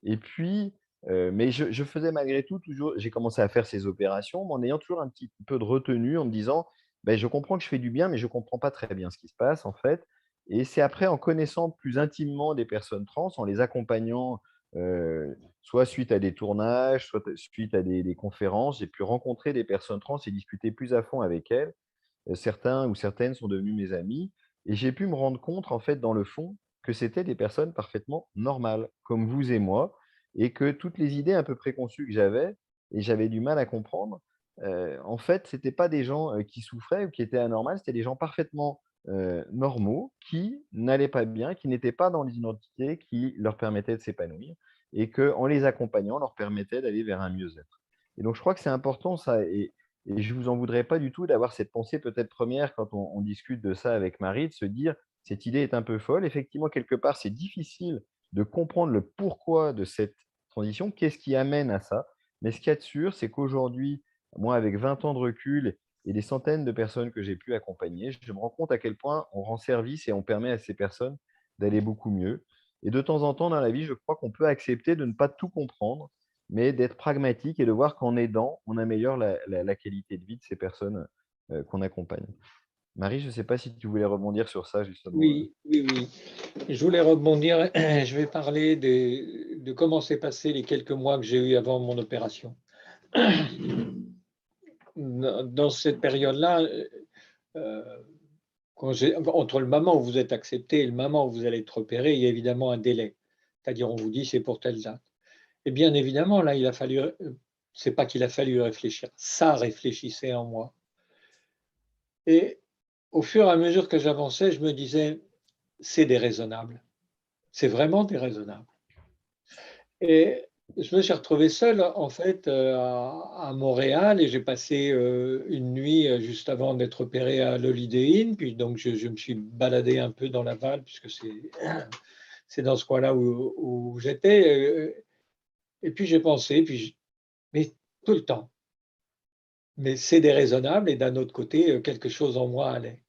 Speaker 4: Et puis, mais je faisais malgré tout toujours j'ai commencé à faire ces opérations, mais en ayant toujours un petit peu de retenue, en me disant: «Beh, je comprends que je fais du bien, mais je ne comprends pas très bien ce qui se passe, en fait». Et c'est après, en connaissant plus intimement des personnes trans, en les accompagnant, soit suite à des tournages, soit suite à des conférences, j'ai pu rencontrer des personnes trans et discuter plus à fond avec elles. Certains ou certaines sont devenus mes amis et j'ai pu me rendre compte, en fait, dans le fond, que c'était des personnes parfaitement normales, comme vous et moi, et que toutes les idées un peu préconçues que j'avais et j'avais du mal à comprendre, en fait, c'était pas des gens, qui souffraient ou qui étaient anormaux, c'était des gens parfaitement, normaux, qui n'allaient pas bien, qui n'étaient pas dans l'identité qui leur permettait de s'épanouir et qu'en les accompagnant, leur permettait d'aller vers un mieux-être. Et donc je crois que c'est important ça et je vous en voudrais pas du tout d'avoir cette pensée peut-être première quand on discute de ça avec Marie, de se dire: «Cette idée est un peu folle». Effectivement, quelque part, c'est difficile de comprendre le pourquoi de cette transition. Qu'est-ce qui amène à ça? Mais ce qu'il y a de sûr, c'est qu'aujourd'hui, moi, avec 20 ans de recul et des centaines de personnes que j'ai pu accompagner, je me rends compte à quel point on rend service et on permet à ces personnes d'aller beaucoup mieux. Et de temps en temps dans la vie, je crois qu'on peut accepter de ne pas tout comprendre, mais d'être pragmatique et de voir qu'en aidant, on améliore la qualité de vie de ces personnes, qu'on accompagne. Marie, je ne sais pas si tu voulais rebondir sur ça justement,
Speaker 3: Oui, oui, oui. Je voulais rebondir. Je vais parler de comment s'est passé les quelques mois que j'ai eu avant mon opération. Dans cette période-là, entre le moment où vous êtes accepté et le moment où vous allez être opéré, il y a évidemment un délai. C'est-à-dire, on vous dit c'est pour telle date. Et bien évidemment, là, il a fallu, c'est pas qu'il a fallu réfléchir, ça réfléchissait en moi. Et au fur et à mesure que j'avançais, je me disais, c'est déraisonnable. C'est vraiment déraisonnable. Et je me suis retrouvé seul, en fait, à Montréal et j'ai passé une nuit juste avant d'être opéré à l'Holiday Inn. Puis donc, je me suis baladé un peu dans Laval, puisque c'est dans ce coin-là où j'étais. Et puis j'ai pensé, mais tout le temps, mais c'est déraisonnable. Et d'un autre côté, quelque chose en moi allait.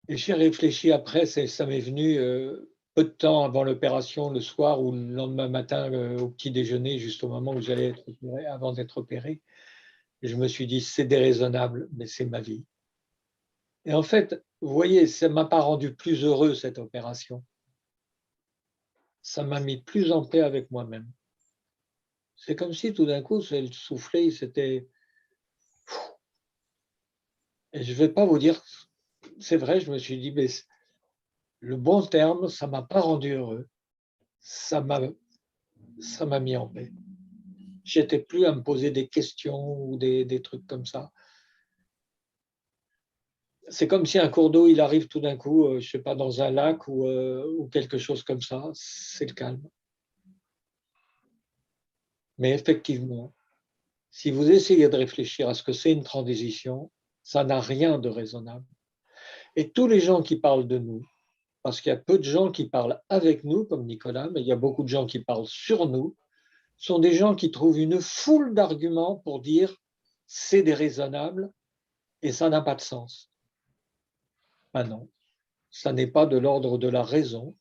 Speaker 3: Et j'ai réfléchi après, ça m'est venu peu de temps avant l'opération, le soir ou le lendemain matin au petit déjeuner, juste au moment où j'allais être opéré, avant d'être opéré. Et je me suis dit, c'est déraisonnable, mais c'est ma vie. Et en fait, vous voyez, ça ne m'a pas rendu plus heureux, cette opération. Ça m'a mis plus en paix avec moi-même. C'est comme si tout d'un coup, le soufflet, c'était... Et je ne vais pas vous dire, c'est vrai, je me suis dit, mais le bon terme, ça ne m'a pas rendu heureux. Ça m'a mis en paix. J'étais plus à me poser des questions ou des trucs comme ça. C'est comme si un cours d'eau, il arrive tout d'un coup, je ne sais pas, dans un lac ou quelque chose comme ça. C'est le calme. Mais effectivement, si vous essayez de réfléchir à ce que c'est une transition, ça n'a rien de raisonnable. Et tous les gens qui parlent de nous, parce qu'il y a peu de gens qui parlent avec nous, comme Nicolas, mais il y a beaucoup de gens qui parlent sur nous, sont des gens qui trouvent une foule d'arguments pour dire c'est déraisonnable et ça n'a pas de sens. Ah non, ça n'est pas de l'ordre de la raison,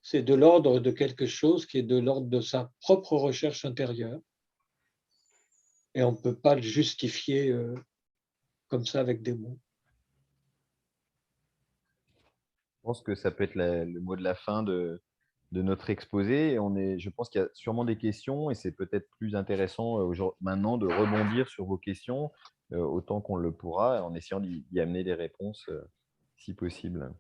Speaker 3: c'est de l'ordre de quelque chose qui est de l'ordre de sa propre recherche intérieure. Et on ne peut pas le justifier comme ça avec des mots.
Speaker 4: Je pense que ça peut être le mot de la fin de notre exposé. Et je pense qu'il y a sûrement des questions et c'est peut-être plus intéressant maintenant de rebondir sur vos questions autant qu'on le pourra en essayant d'y amener des réponses si possible.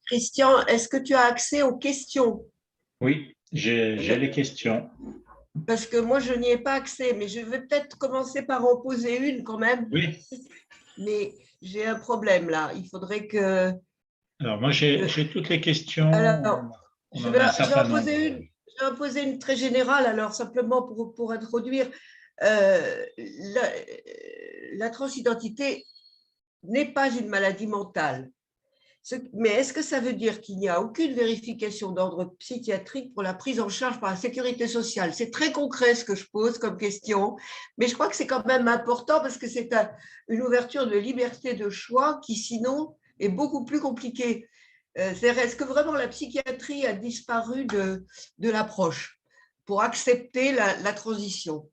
Speaker 5: Christian, est-ce que tu as accès aux questions?
Speaker 6: Oui, j'ai les questions.
Speaker 5: Parce que moi, je n'y ai pas accès, mais je vais peut-être commencer par en poser une quand même.
Speaker 6: Oui.
Speaker 5: Mais j'ai un problème là. Il faudrait que
Speaker 6: Alors, moi, j'ai toutes les questions.
Speaker 5: Alors,
Speaker 6: On
Speaker 5: je
Speaker 6: en
Speaker 5: vais,
Speaker 6: a un
Speaker 5: je vais
Speaker 6: certain
Speaker 5: en
Speaker 6: nombre.
Speaker 5: je vais en poser une très générale, alors simplement pour introduire. euh, la, la transidentité n'est pas une maladie mentale. Mais est-ce que ça veut dire qu'il n'y a aucune vérification d'ordre psychiatrique pour la prise en charge par la sécurité sociale? C'est très concret ce que je pose comme question, mais je crois que c'est quand même important parce que c'est une ouverture de liberté de choix qui sinon est beaucoup plus compliquée. Est-ce que vraiment la psychiatrie a disparu de l'approche pour accepter la transition?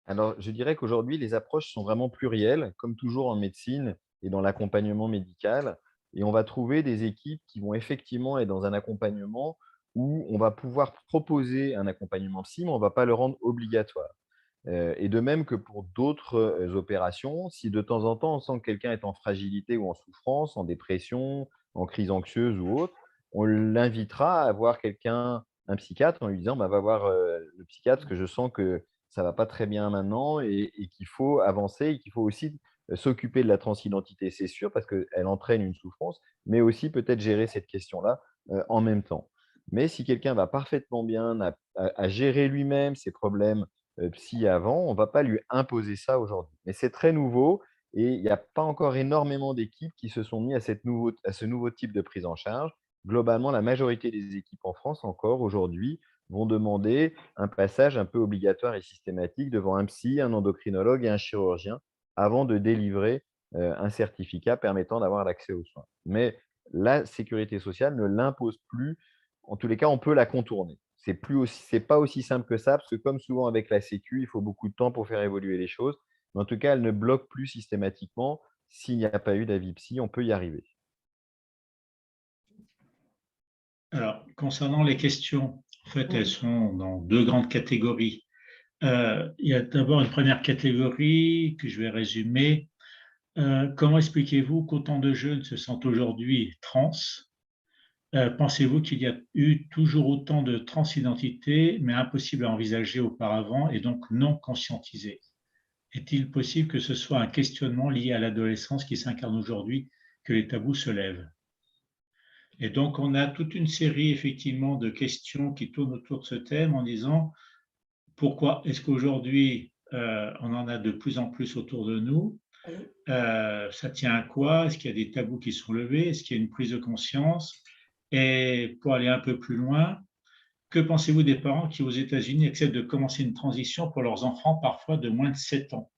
Speaker 4: Alors, je dirais qu'aujourd'hui, les approches sont vraiment plurielles, comme toujours en médecine et dans l'accompagnement médical. Et on va trouver des équipes qui vont effectivement être dans un accompagnement où on va pouvoir proposer un accompagnement psy, mais on ne va pas le rendre obligatoire. Et de même que pour d'autres opérations, si de temps en temps on sent que quelqu'un est en fragilité ou en souffrance, en dépression, en crise anxieuse ou autre, on l'invitera à voir quelqu'un, un psychiatre, en lui disant bah, va voir le psychiatre, parce que je sens que ça ne va pas très bien maintenant et qu'il faut avancer et qu'il faut aussi s'occuper de la transidentité, c'est sûr, parce qu'elle entraîne une souffrance, mais aussi peut-être gérer cette question-là en même temps. Mais si quelqu'un va parfaitement bien à gérer lui-même ses problèmes psy avant, on ne va pas lui imposer ça aujourd'hui. Mais c'est très nouveau et il n'y a pas encore énormément d'équipes qui se sont mis à ce nouveau type de prise en charge. Globalement, la majorité des équipes en France encore aujourd'hui vont demander un passage un peu obligatoire et systématique devant un psy, un endocrinologue et un chirurgien avant de délivrer un certificat permettant d'avoir l'accès aux soins. Mais la sécurité sociale ne l'impose plus. En tous les cas, on peut la contourner. C'est pas aussi simple que ça, parce que comme souvent avec la Sécu, il faut beaucoup de temps pour faire évoluer les choses. Mais en tout cas, elle ne bloque plus systématiquement. S'il n'y a pas eu d'avis psy, on peut y arriver.
Speaker 6: Alors, concernant les questions, en fait, elles sont dans deux grandes catégories. Il y a d'abord une première catégorie que je vais résumer. Comment expliquez-vous qu'autant de jeunes se sentent aujourd'hui trans? Pensez-vous qu'il y a eu toujours autant de transidentité, mais impossible à envisager auparavant et donc non conscientisées? Est-il possible que ce soit un questionnement lié à l'adolescence qui s'incarne aujourd'hui, que les tabous se lèvent? Et donc, on a toute une série, effectivement, de questions qui tournent autour de ce thème en disant pourquoi est-ce qu'aujourd'hui, on en a de plus en plus autour de nous? Ça tient à quoi? Est-ce qu'il y a des tabous qui sont levés? Est-ce qu'il y a une prise de conscience? Et pour aller un peu plus loin, que pensez-vous des parents qui, aux États-Unis, acceptent de commencer une transition pour leurs enfants, parfois de moins de 7 ans?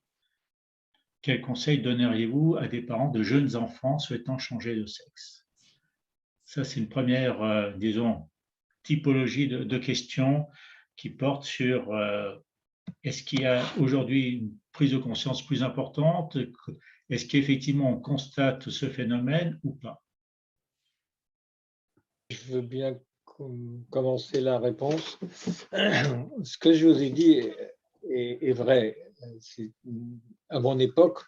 Speaker 6: Quels conseils donneriez-vous à des parents de jeunes enfants souhaitant changer de sexe? Ça, c'est une première, disons, typologie de questions qui portent sur est-ce qu'il y a aujourd'hui une prise de conscience plus importante? Est-ce qu'effectivement on constate ce phénomène ou pas?
Speaker 3: Je veux bien commencer la réponse. Ce que je vous ai dit est vrai. À mon époque,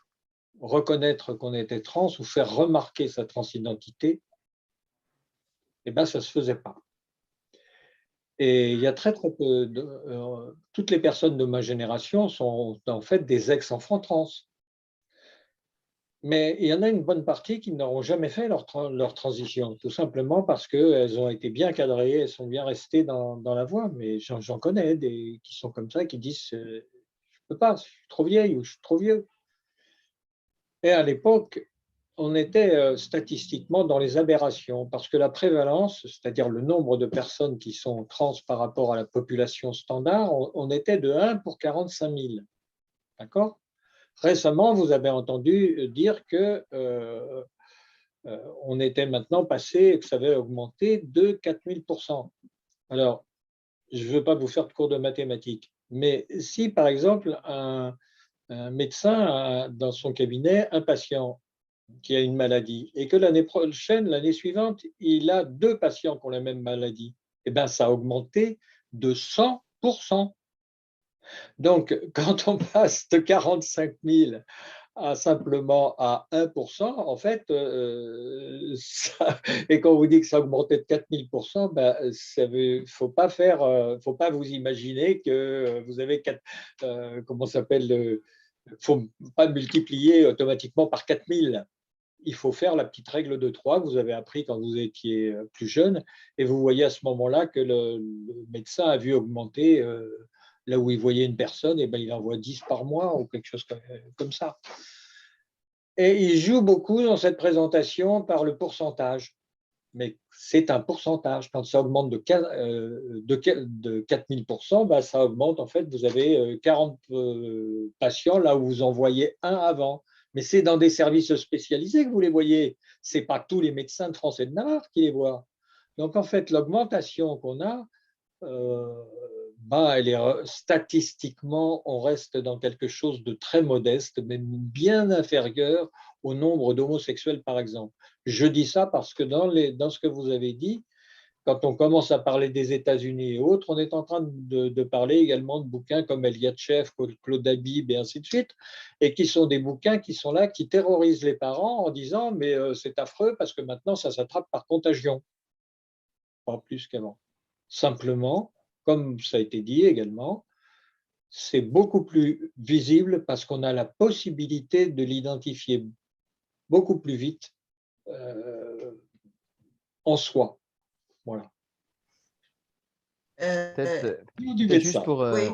Speaker 3: reconnaître qu'on était trans ou faire remarquer sa transidentité, eh ben, ça ne se faisait pas. Et il y a très peu toutes les personnes de ma génération sont en fait des ex-enfants trans. Mais il y en a une bonne partie qui n'auront jamais fait leur transition, tout simplement parce qu'elles ont été bien cadrées, elles sont bien restées dans la voie. Mais j'en connais des qui sont comme ça, qui disent je ne peux pas, je suis trop vieille ou je suis trop vieux. Et à l'époque, on était statistiquement dans les aberrations parce que la prévalence, c'est-à-dire le nombre de personnes qui sont trans par rapport à la population standard, on était de 1 pour 45 000. D'accord ? Récemment, vous avez entendu dire que on était maintenant passé, que ça avait augmenté de 4000%. Alors, je ne veux pas vous faire de cours de mathématiques, mais si par exemple un médecin a dans son cabinet un patient qui a une maladie et que l'année prochaine, l'année suivante, il a 2 patients qui ont la même maladie, eh bien, ça a augmenté de 100%. Donc, quand on passe de 45 000 à simplement à 1%, en fait, et quand on vous dit que ça a augmenté de 4000%, ben, faut pas vous imaginer que vous avez comment s'appelle, faut pas multiplier automatiquement par 4000. il faut faire la petite règle de 3 que vous avez appris quand vous étiez plus jeune. Et vous voyez à ce moment-là que le médecin a vu augmenter, là où il voyait une personne, et ben, il en voit 10 par mois ou quelque chose comme ça. Et il joue beaucoup dans cette présentation par le pourcentage. Mais c'est un pourcentage. Quand ça augmente de 4000%, bah, ça augmente, en fait, vous avez 40 patients là où vous en voyez un avant. Mais c'est dans des services spécialisés que vous les voyez. Ce n'est pas tous les médecins de France et de Navarre qui les voient. Donc, en fait, l'augmentation qu'on a, elle est, statistiquement, on reste dans quelque chose de très modeste, mais bien inférieur au nombre d'homosexuels, par exemple. Je dis ça parce que dans ce que vous avez dit, quand on commence à parler des États-Unis et autres, on est en train de parler également de bouquins comme Eliachev, Claude Habib et ainsi de suite, et qui sont des bouquins qui sont là, qui terrorisent les parents en disant mais c'est affreux parce que maintenant ça s'attrape par contagion, pas plus qu'avant. Simplement, comme ça a été dit également, c'est beaucoup plus visible parce qu'on a la possibilité de l'identifier beaucoup plus vite en soi. Voilà.
Speaker 4: Peut-être
Speaker 3: Du
Speaker 4: peut-être juste
Speaker 3: médecin.
Speaker 4: pour,
Speaker 5: Oui.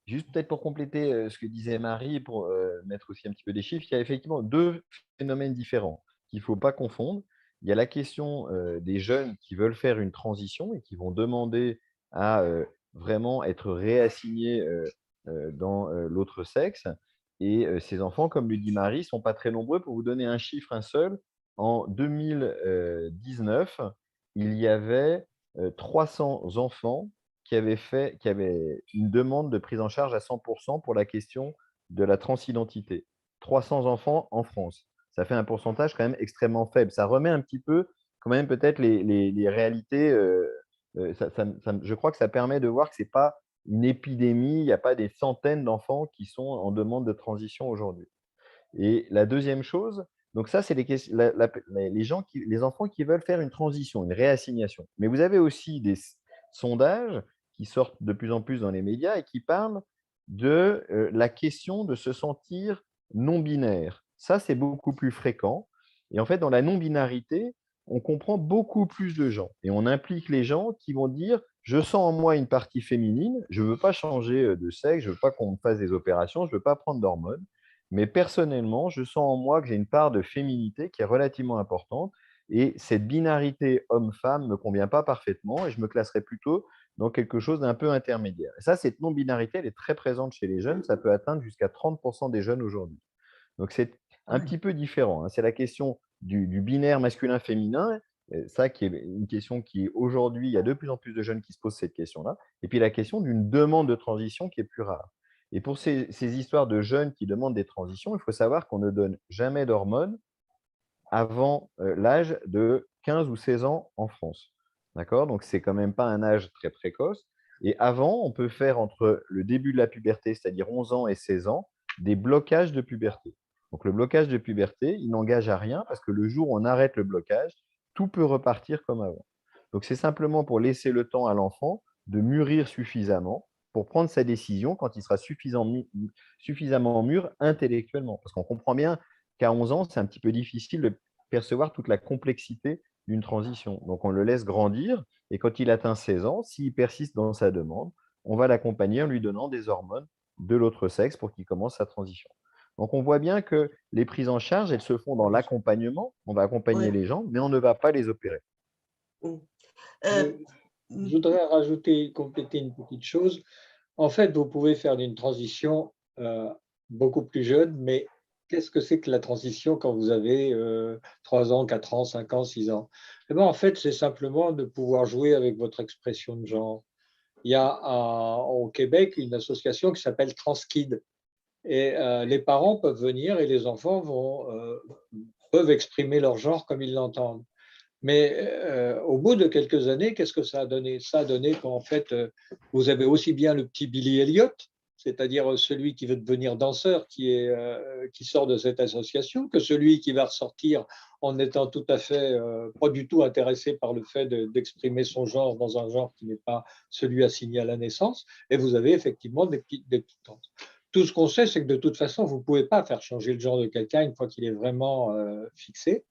Speaker 4: juste peut-être pour compléter ce que disait Marie, pour mettre aussi un petit peu des chiffres, il y a effectivement deux phénomènes différents qu'il ne faut pas confondre. Il y a la question des jeunes qui veulent faire une transition et qui vont demander à vraiment être réassignés dans l'autre sexe. Et ces enfants, comme le dit Marie, ne sont pas très nombreux. Pour vous donner un chiffre, un seul, en 2019, il y avait 300 enfants qui avaient une demande de prise en charge à 100% pour la question de la transidentité. 300 enfants en France. Ça fait un pourcentage quand même extrêmement faible. Ça remet un petit peu quand même peut-être les réalités. Je crois que ça permet de voir que ce n'est pas une épidémie, il n'y a pas des centaines d'enfants qui sont en demande de transition aujourd'hui. Et la deuxième chose, donc ça, c'est les enfants qui veulent faire une transition, une réassignation. Mais vous avez aussi des sondages qui sortent de plus en plus dans les médias et qui parlent de la question de se sentir non-binaire. Ça, c'est beaucoup plus fréquent. Et en fait, dans la non-binarité, on comprend beaucoup plus de gens. Et on implique les gens qui vont dire, je sens en moi une partie féminine, je ne veux pas changer de sexe, je ne veux pas qu'on me fasse des opérations, je ne veux pas prendre d'hormones. Mais personnellement, je sens en moi que j'ai une part de féminité qui est relativement importante. Et cette binarité homme-femme ne me convient pas parfaitement et je me classerais plutôt dans quelque chose d'un peu intermédiaire. Et ça, cette non-binarité, elle est très présente chez les jeunes. Ça peut atteindre jusqu'à 30% des jeunes aujourd'hui. Donc, c'est un petit peu différent. C'est la question du binaire masculin-féminin. Ça, qui est une question qui, aujourd'hui, il y a de plus en plus de jeunes qui se posent cette question-là. Et puis, la question d'une demande de transition qui est plus rare. Et pour ces histoires de jeunes qui demandent des transitions, il faut savoir qu'on ne donne jamais d'hormones avant l'âge de 15 ou 16 ans en France. D'accord? Donc, ce n'est quand même pas un âge très précoce. Et avant, on peut faire entre le début de la puberté, c'est-à-dire 11 ans et 16 ans, des blocages de puberté. Donc, le blocage de puberté, il n'engage à rien parce que le jour où on arrête le blocage, tout peut repartir comme avant. Donc, c'est simplement pour laisser le temps à l'enfant de mûrir suffisamment pour prendre sa décision quand il sera suffisamment mûr intellectuellement. Parce qu'on comprend bien qu'à 11 ans, c'est un petit peu difficile de percevoir toute la complexité d'une transition. Donc, on le laisse grandir et quand il atteint 16 ans, s'il persiste dans sa demande, on va l'accompagner en lui donnant des hormones de l'autre sexe pour qu'il commence sa transition. Donc, on voit bien que les prises en charge, elles se font dans l'accompagnement. On va accompagner
Speaker 5: Oui.
Speaker 4: les gens, mais on ne va pas les opérer.
Speaker 5: Euh,
Speaker 3: Je voudrais compléter une petite chose. En fait, vous pouvez faire une transition beaucoup plus jeune, mais qu'est-ce que c'est que la transition quand vous avez 3 ans, 4 ans, 5 ans, 6 ans? Eh bien, en fait, c'est simplement de pouvoir jouer avec votre expression de genre. Il y a au Québec une association qui s'appelle Transkid. Et les parents peuvent venir et les enfants peuvent exprimer leur genre comme ils l'entendent. Mais au bout de quelques années, qu'est-ce que ça a donné? Ça a donné qu'en fait, vous avez aussi bien le petit Billy Elliot, c'est-à-dire celui qui veut devenir danseur, qui sort de cette association, que celui qui va ressortir en étant tout à fait pas du tout intéressé par le fait d'exprimer son genre dans un genre qui n'est pas celui assigné à la naissance. Et vous avez effectivement des petites danses. tout ce qu'on sait, c'est que de toute façon, vous ne pouvez pas faire changer le genre de quelqu'un une fois qu'il est vraiment fixé.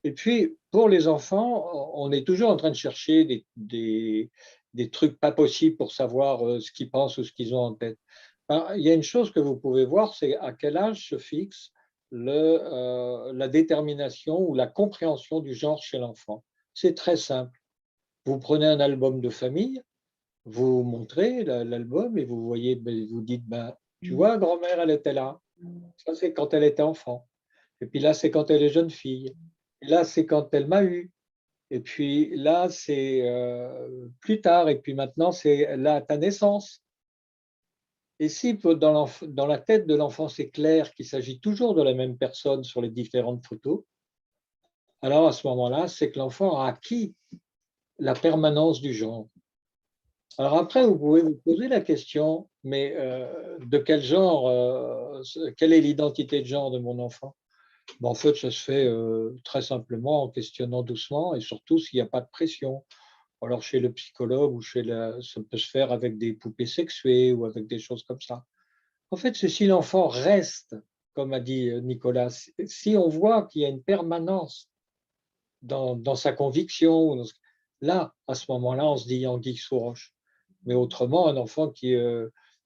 Speaker 3: Et puis, pour les enfants, on est toujours en train de chercher des trucs pas possibles pour savoir ce qu'ils pensent ou ce qu'ils ont en tête. Alors, il y a une chose que vous pouvez voir, c'est à quel âge se fixe la détermination ou la compréhension du genre chez l'enfant. C'est très simple. Vous prenez un album de famille, vous montrez l'album et vous voyez, vous dites, tu vois, grand-mère, elle était là. Ça, c'est quand elle était enfant. Et puis là, c'est quand elle est jeune fille. Et là, c'est quand elle m'a eu. Et puis là, c'est plus tard. Et puis maintenant, c'est là à ta naissance. Et si dans la tête de l'enfant, c'est clair qu'il s'agit toujours de la même personne sur les différentes photos, alors à ce moment-là, c'est que l'enfant a acquis la permanence du genre. Alors après, vous pouvez vous poser la question, mais de quel genre, quelle est l'identité de genre de mon enfant? En fait, ça se fait très simplement en questionnant doucement et surtout s'il n'y a pas de pression. Alors chez le psychologue ou ça peut se faire avec des poupées sexuées ou avec des choses comme ça. En fait, c'est si l'enfant reste, comme a dit Nicolas, si on voit qu'il y a une permanence dans sa conviction, là, à ce moment-là, on se dit anguille sous roche. Mais autrement, un enfant qui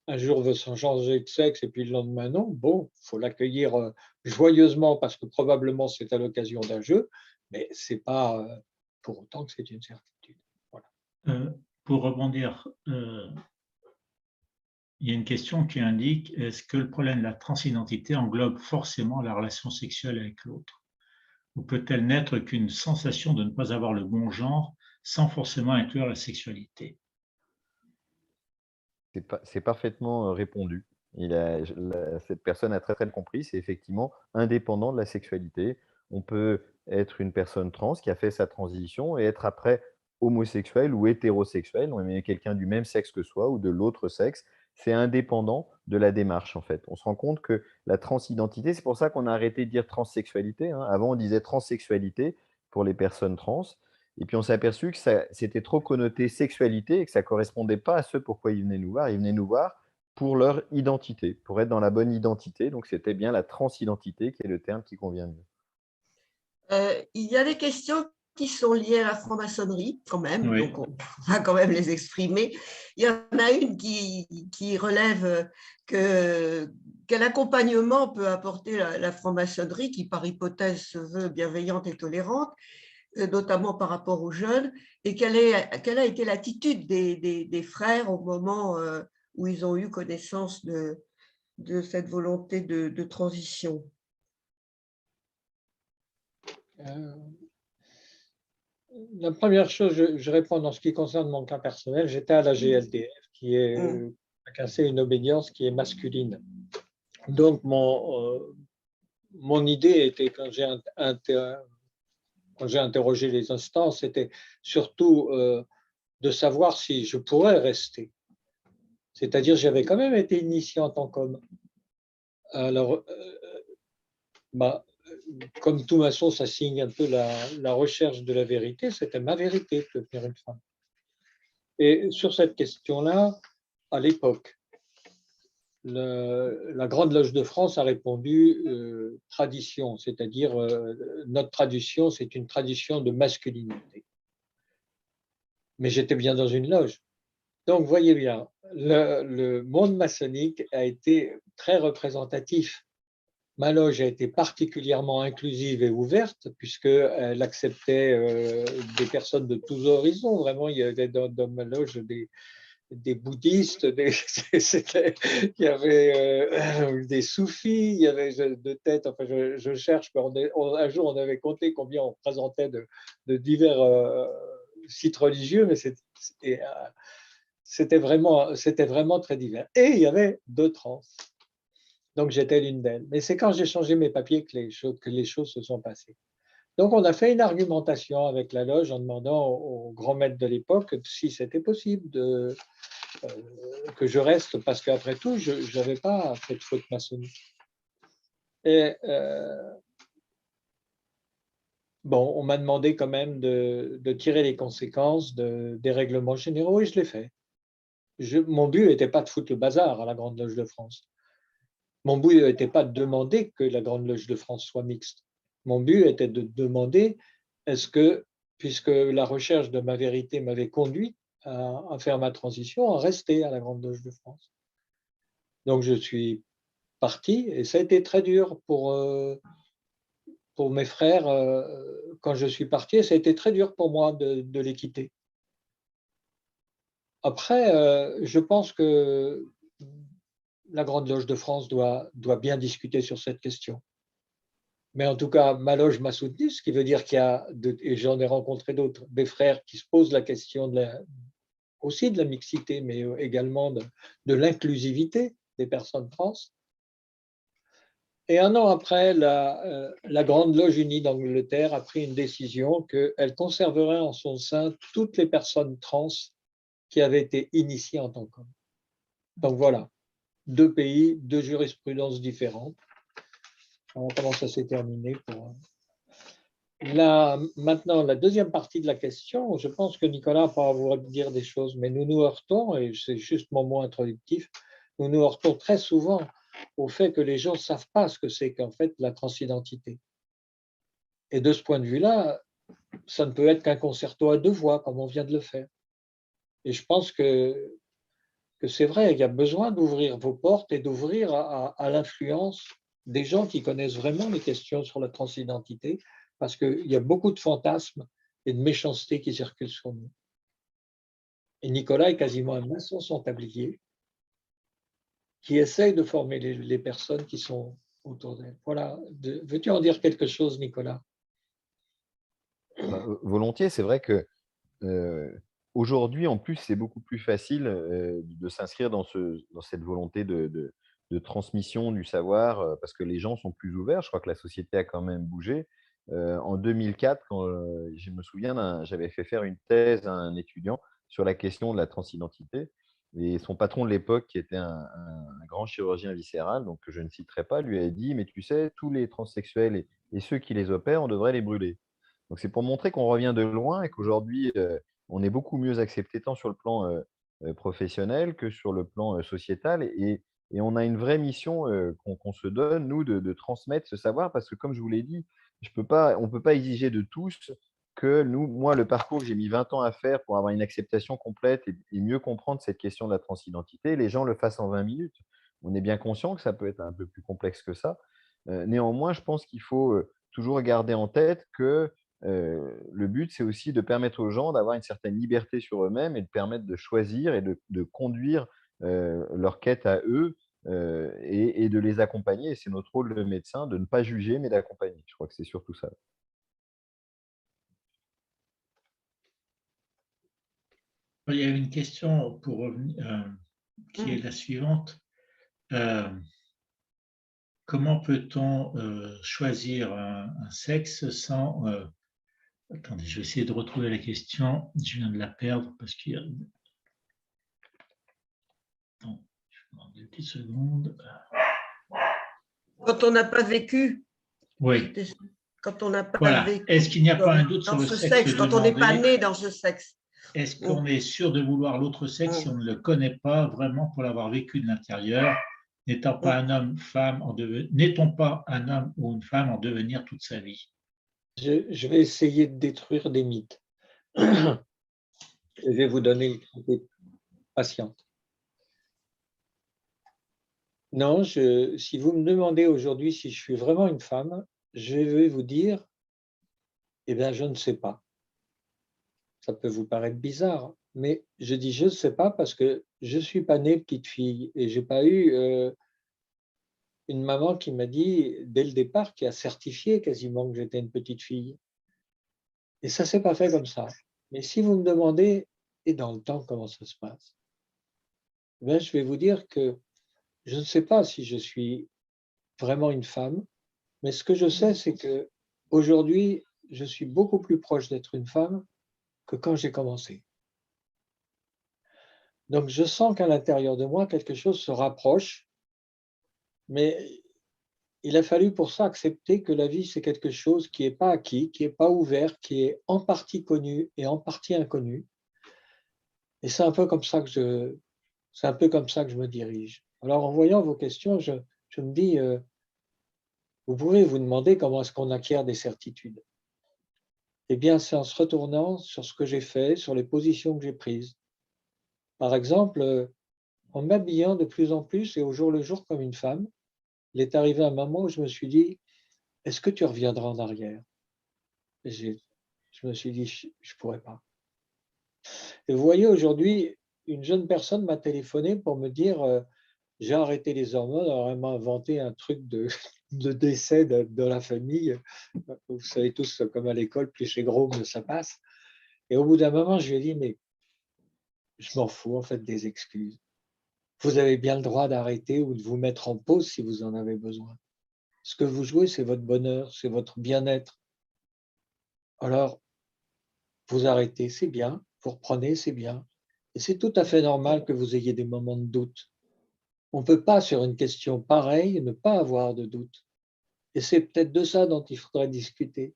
Speaker 3: un jour veut s'en changer de sexe et puis le lendemain non, bon, il faut l'accueillir joyeusement parce que probablement c'est à l'occasion d'un jeu, mais ce n'est pas pour autant que c'est une certitude. Voilà.
Speaker 6: Pour rebondir, il y a une question qui indique, est-ce que le problème de la transidentité englobe forcément la relation sexuelle avec l'autre? Ou peut-elle n'être qu'une sensation de ne pas avoir le bon genre sans forcément inclure la sexualité?
Speaker 4: C'est parfaitement répondu. Cette personne a très très bien compris, c'est effectivement indépendant de la sexualité. On peut être une personne trans qui a fait sa transition et être après homosexuel ou hétérosexuel, on est quelqu'un du même sexe que soi ou de l'autre sexe. C'est indépendant de la démarche en fait. On se rend compte que la transidentité, c'est pour ça qu'on a arrêté de dire transsexualité, hein. Avant, on disait transsexualité pour les personnes trans. Et puis on s'est aperçu que c'était trop connoté sexualité et que ça ne correspondait pas à ce pourquoi ils venaient nous voir. Ils venaient nous voir pour leur identité, pour être dans la bonne identité. Donc c'était bien la transidentité qui est le terme qui convient mieux.
Speaker 5: Il y a des questions qui sont liées à la franc-maçonnerie, quand même,
Speaker 6: Oui.
Speaker 5: donc on va quand même les exprimer. Il y en a une qui relève quel accompagnement peut apporter la franc-maçonnerie, qui par hypothèse se veut bienveillante et tolérante, notamment par rapport aux jeunes, et quelle a été l'attitude des frères au moment où ils ont eu connaissance de cette volonté de transition.
Speaker 3: La première chose, je réponds dans ce qui concerne mon cas personnel, j'étais à la GLDF, qui est c'est une obédience qui est masculine. Donc mon idée était, quand j'ai interrogé les instances, c'était surtout de savoir si je pourrais rester. C'est-à-dire, j'avais quand même été initié en tant qu'homme. Alors, comme tout maçon, ça signe un peu la recherche de la vérité, c'était ma vérité de devenir une femme. Et sur cette question-là, à l'époque, la Grande Loge de France a répondu tradition, c'est-à-dire notre tradition, c'est une tradition de masculinité. Mais j'étais bien dans une loge. Donc, voyez bien, le monde maçonnique a été très représentatif. Ma loge a été particulièrement inclusive et ouverte puisqu'elle acceptait des personnes de tous horizons. Vraiment, il y avait dans ma loge des bouddhistes, il y avait des soufis, il y avait de tête, enfin je cherche, mais un jour on avait compté combien on représentait de divers sites religieux, mais c'était vraiment très divers. Et il y avait deux trans. Donc j'étais l'une d'elles. Mais c'est quand j'ai changé mes papiers que les choses se sont passées. Donc on a fait une argumentation avec la loge en demandant au grand maître de l'époque si c'était possible que je reste, parce qu'après tout, je n'avais pas fait de faute maçonnique. Et bon, on m'a demandé quand même de tirer les conséquences des règlements généraux et je l'ai fait. Mon but n'était pas de foutre le bazar à la Grande Loge de France. Mon but n'était pas de demander que la Grande Loge de France soit mixte. Mon but était de demander, est-ce que, puisque la recherche de ma vérité m'avait conduit à faire ma transition, à rester à la Grande Loge de France. Donc je suis parti et ça a été très dur pour mes frères quand je suis parti, et ça a été très dur pour moi de les quitter. Après, je pense que la Grande Loge de France doit bien discuter sur cette question. Mais en tout cas, ma loge m'a soutenu, ce qui veut dire qu'il y a, et j'en ai rencontré d'autres, des frères qui se posent la question aussi de la mixité, mais également de l'inclusivité des personnes trans. Et un an après, la Grande Loge Unie d'Angleterre a pris une décision qu'elle conserverait en son sein toutes les personnes trans qui avaient été initiées en tant qu'hommes. Donc voilà, 2 pays, 2 jurisprudences différentes. Alors, comment ça s'est terminé Maintenant, la deuxième partie de la question, je pense que Nicolas va vous dire des choses, mais nous nous heurtons, et c'est juste mon mot introductif, nous nous heurtons très souvent au fait que les gens ne savent pas ce que c'est qu'en fait la transidentité. Et de ce point de vue-là, ça ne peut être qu'un concerto à 2 voix, comme on vient de le faire. Et je pense que c'est vrai, il y a besoin d'ouvrir vos portes et d'ouvrir à l'influence des gens qui connaissent vraiment les questions sur la transidentité, parce qu'il y a beaucoup de fantasmes et de méchanceté qui circulent sur nous. Et Nicolas est quasiment un maçon sans tablier qui essaye de former les personnes qui sont autour d'elle. Voilà. Veux-tu en dire quelque chose, Nicolas?
Speaker 4: Volontiers, c'est vrai que aujourd'hui, en plus, c'est beaucoup plus facile de s'inscrire dans cette volonté de transmission du savoir, parce que les gens sont plus ouverts. Je crois que la société a quand même bougé. En 2004, quand je me souviens, j'avais fait faire une thèse à un étudiant sur la question de la transidentité. Et son patron de l'époque, qui était un grand chirurgien viscéral, donc que je ne citerai pas, lui a dit: «Mais tu sais, tous les transsexuels et ceux qui les opèrent, on devrait les brûler». Donc c'est pour montrer qu'on revient de loin et qu'aujourd'hui, on est beaucoup mieux accepté tant sur le plan, professionnel que sur le plan, sociétal et on a une vraie mission, qu'on se donne, nous, de transmettre ce savoir parce que comme je vous l'ai dit, on peut pas exiger de tous que moi, le parcours que j'ai mis 20 ans à faire pour avoir une acceptation complète et mieux comprendre cette question de la transidentité, les gens le fassent en 20 minutes. On est bien conscient que ça peut être un peu plus complexe que ça. Néanmoins, je pense qu'il faut, toujours garder en tête que le but, c'est aussi de permettre aux gens d'avoir une certaine liberté sur eux-mêmes et de permettre de choisir et de conduire, leur quête à eux, et de les accompagner et c'est notre rôle de médecin de ne pas juger, mais d'accompagner. Je crois que c'est surtout ça.
Speaker 6: Il y a une question pour revenir, qui est la suivante. Comment peut-on choisir un sexe sans... attendez, je vais essayer de retrouver la question. Je viens de la perdre parce qu'il y a... Attends, je vais demander une petite seconde.
Speaker 5: Quand on n'a pas vécu,
Speaker 6: Oui,
Speaker 5: quand on n'a pas
Speaker 6: voilà.
Speaker 5: vécu
Speaker 6: Est-ce qu'il n'y a pas un doute sur
Speaker 5: dans
Speaker 6: le
Speaker 5: ce
Speaker 6: sexe
Speaker 5: sexe, quand on n'est pas
Speaker 6: demandé?
Speaker 5: né dans ce sexe.
Speaker 6: Est-ce qu'on est sûr de vouloir l'autre sexe si on ne le connaît pas vraiment pour l'avoir vécu de l'intérieur, n'étant pas un homme, femme, n'étant pas un homme ou une femme en devenir toute sa vie?
Speaker 3: Je vais essayer de détruire des mythes. Je vais vous donner une patiente. Non, si vous me demandez aujourd'hui si je suis vraiment une femme, je vais vous dire, eh bien, je ne sais pas. Ça peut vous paraître bizarre, mais je dis je ne sais pas parce que je ne suis pas née petite fille et je n'ai pas eu une maman qui m'a dit dès le départ, qui a certifié quasiment que j'étais une petite fille. Et ça ne s'est pas fait comme ça. Mais si vous me demandez, et dans le temps, comment ça se passe, eh bien, je vais vous dire que je ne sais pas si je suis vraiment une femme, mais ce que je sais, c'est que aujourd'hui, je suis beaucoup plus proche d'être une femme que quand j'ai commencé. Donc, je sens qu'à l'intérieur de moi, quelque chose se rapproche, mais il a fallu pour ça accepter que la vie, c'est quelque chose qui n'est pas acquis, qui n'est pas ouvert, qui est en partie connu et en partie inconnu. Et c'est un peu comme ça que je me dirige. Alors, en voyant vos questions, Je me dis, vous pouvez vous demander comment est-ce qu'on acquiert des certitudes. Eh bien, c'est en se retournant sur ce que j'ai fait, sur les positions que j'ai prises. Par exemple, en m'habillant de plus en plus et au jour le jour comme une femme, il est arrivé un moment où je me suis dit, est-ce que tu reviendras en arrière? Et je me suis dit, je ne pourrais pas. Et vous voyez, aujourd'hui, une jeune personne m'a téléphoné pour me dire, j'ai arrêté les hormones, alors elle m'a inventé un truc de, de décès de la famille. Vous savez tous, comme à l'école, plus c'est gros, mieux ça passe. Et au bout d'un moment, je lui ai dit, mais je m'en fous en fait des excuses. Vous avez bien le droit d'arrêter ou de vous mettre en pause si vous en avez besoin. Ce que vous jouez, c'est votre bonheur, c'est votre bien-être. Alors, vous arrêtez, c'est bien. Vous reprenez, c'est bien. Et c'est tout à fait normal que vous ayez des moments de doute. On ne peut pas, sur une question pareille, ne pas avoir de doute. Et c'est peut-être de ça dont il faudrait discuter.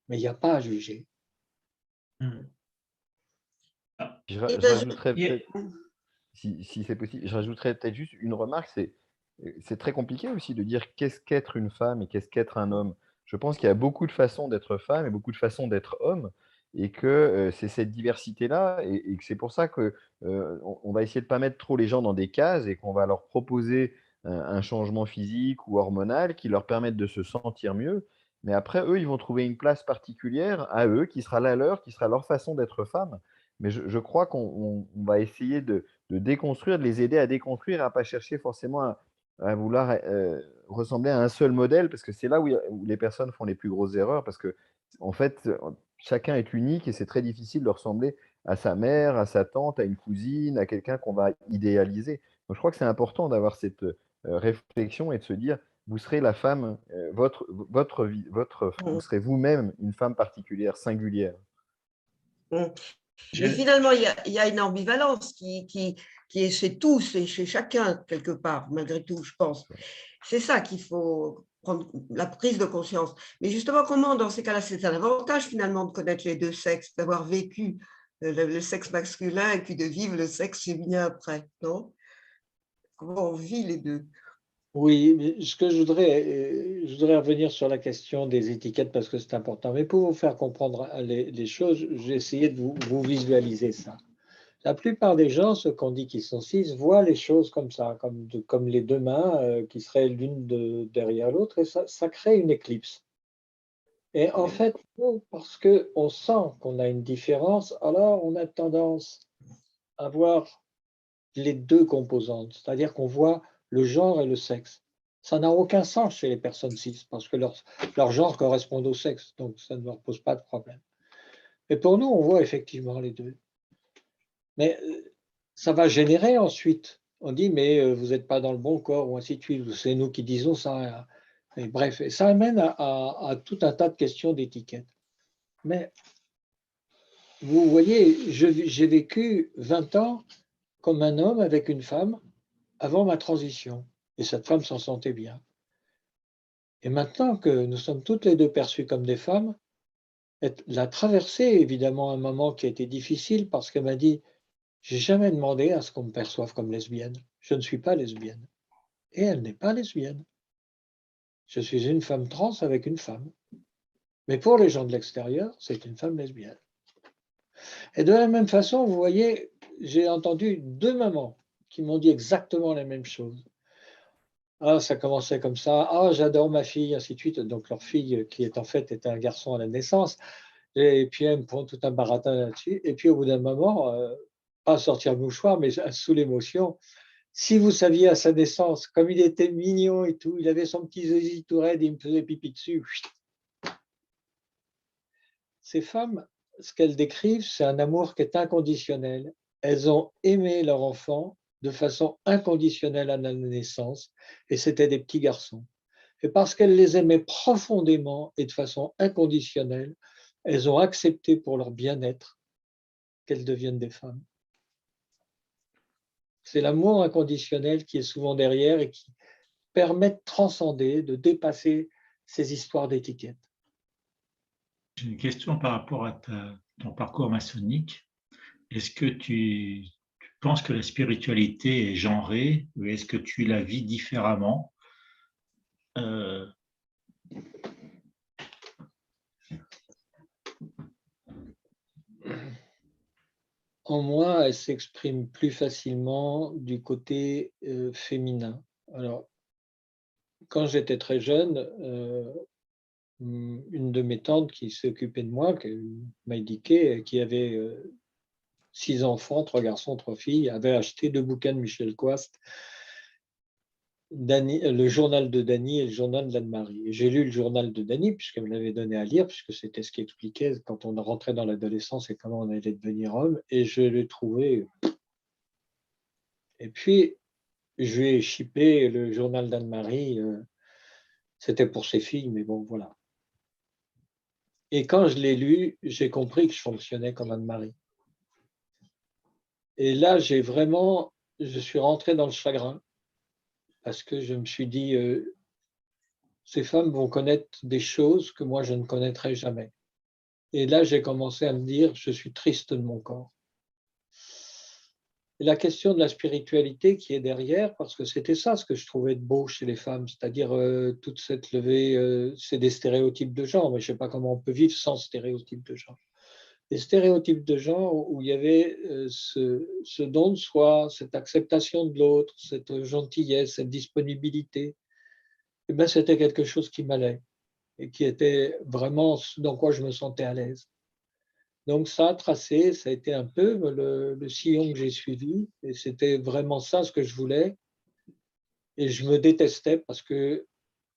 Speaker 3: Mais il n'y a pas à juger.
Speaker 4: Je,
Speaker 5: Et
Speaker 4: je
Speaker 5: ben,
Speaker 4: rajouterais
Speaker 6: Et-
Speaker 4: peut-être, si c'est possible, je rajouterais peut-être juste une remarque, c'est très compliqué aussi de dire qu'est-ce qu'être une femme et qu'est-ce qu'être un homme. Je pense qu'il y a beaucoup de façons d'être femme et beaucoup de façons d'être homme, et que c'est cette diversité-là, et que c'est pour ça que on va essayer de ne pas mettre trop les gens dans des cases et qu'on va leur proposer un changement physique ou hormonal qui leur permette de se sentir mieux. Mais après, eux, ils vont trouver une place particulière à eux, qui sera la leur, qui sera leur façon d'être femme. Mais je crois qu'on va essayer de déconstruire, de les aider à déconstruire, à ne pas chercher forcément à vouloir ressembler à un seul modèle, parce que c'est là où les personnes font les plus grosses erreurs, parce que en fait, chacun est unique et c'est très difficile de ressembler à sa mère, à sa tante, à une cousine, à quelqu'un qu'on va idéaliser. Donc je crois que c'est important d'avoir cette réflexion et de se dire, vous serez la femme, vous serez vous-même une femme particulière, singulière.
Speaker 5: Mais
Speaker 6: je-
Speaker 5: finalement, il y a une ambivalence qui est chez tous et chez chacun, quelque part, malgré tout, je pense. C'est ça qu'il faut prendre la prise de conscience. Mais justement, comment, dans ces cas-là, c'est un avantage finalement de connaître les deux sexes, d'avoir vécu le sexe masculin et puis de vivre le sexe féminin après, non? Comment on vit les deux?
Speaker 3: Oui, mais ce que je voudrais revenir sur la question des étiquettes parce que c'est important. Mais pour vous faire comprendre les choses, j'ai essayé de vous visualiser ça. La plupart des gens, ceux qu'on dit qu'ils sont cis, voient les choses comme ça, comme les deux mains qui seraient l'une derrière l'autre, et ça crée une éclipse. Et en fait, nous, parce qu'on sent qu'on a une différence, alors on a tendance à voir les deux composantes, c'est-à-dire qu'on voit le genre et le sexe. Ça n'a aucun sens chez les personnes cis, parce que leur genre correspond au sexe, donc ça ne leur pose pas de problème. Mais pour nous, on voit effectivement les deux. Mais ça va générer ensuite. On dit, mais vous n'êtes pas dans le bon corps, ou ainsi de suite, ou c'est nous qui disons ça. Et bref, et ça amène à tout un tas de questions d'étiquette. Mais vous voyez, j'ai vécu 20 ans comme un homme avec une femme avant ma transition. Et cette femme s'en sentait bien. Et maintenant que nous sommes toutes les deux perçues comme des femmes, elle a traversé évidemment un moment qui a été difficile parce qu'elle m'a dit, j'ai jamais demandé à ce qu'on me perçoive comme lesbienne. Je ne suis pas lesbienne. Et elle n'est pas lesbienne. Je suis une femme trans avec une femme. Mais pour les gens de l'extérieur, c'est une femme lesbienne. Et de la même façon, vous voyez, j'ai entendu deux mamans qui m'ont dit exactement la même chose. Ah, ça commençait comme ça. Ah, j'adore ma fille, ainsi de suite. Donc, leur fille, qui est en fait était un garçon à la naissance. Et puis, elle me prend tout un baratin là-dessus. Et puis, au bout d'un moment, pas sortir le mouchoir, mais sous l'émotion, si vous saviez à sa naissance, comme il était mignon et tout, il avait son petit zizi tout raide et il me faisait pipi dessus. Ces femmes, ce qu'elles décrivent, c'est un amour qui est inconditionnel. Elles ont aimé leur enfant de façon inconditionnelle à la naissance, et c'était des petits garçons. Et parce qu'elles les aimaient profondément et de façon inconditionnelle, elles ont accepté pour leur bien-être qu'elles deviennent des femmes. C'est l'amour inconditionnel qui est souvent derrière et qui permet de transcender, de dépasser ces histoires d'étiquettes.
Speaker 6: J'ai une question par rapport à ton parcours maçonnique. Est-ce que tu penses que la spiritualité est genrée ou est-ce que tu la vis différemment? Euh,
Speaker 3: En moi, elle s'exprime plus facilement du côté féminin. Alors, quand j'étais très jeune, une de mes tantes qui s'occupait de moi, qui m'a indiqué, qui avait 6 enfants, 3 garçons, 3 filles, avait acheté 2 bouquins de Michel Coast, le journal de Dany et le journal d'Anne-Marie. Et j'ai lu le journal de Dany, puisqu'elle me l'avait donné à lire, puisque c'était ce qui expliquait quand on rentrait dans l'adolescence et comment on allait devenir homme, et je l'ai trouvé. Et puis, je vais shipper le journal d'Anne-Marie, c'était pour ses filles, mais bon, voilà. Et quand je l'ai lu, j'ai compris que je fonctionnais comme Anne-Marie. Et là, je suis rentré dans le chagrin, parce que je me suis dit, ces femmes vont connaître des choses que moi, je ne connaîtrai jamais. Et là, j'ai commencé à me dire, je suis triste de mon corps. Et la question de la spiritualité qui est derrière, parce que c'était ça ce que je trouvais de beau chez les femmes, c'est-à-dire toute cette levée, c'est des stéréotypes de genre, mais je ne sais pas comment on peut vivre sans stéréotypes de genre. Des stéréotypes de genre où il y avait ce don de soi, cette acceptation de l'autre, cette gentillesse, cette disponibilité, eh ben, c'était quelque chose qui m'allait et qui était vraiment ce dans quoi je me sentais à l'aise. Donc ça a tracé, ça a été un peu le sillon que j'ai suivi et c'était vraiment ça ce que je voulais et je me détestais parce que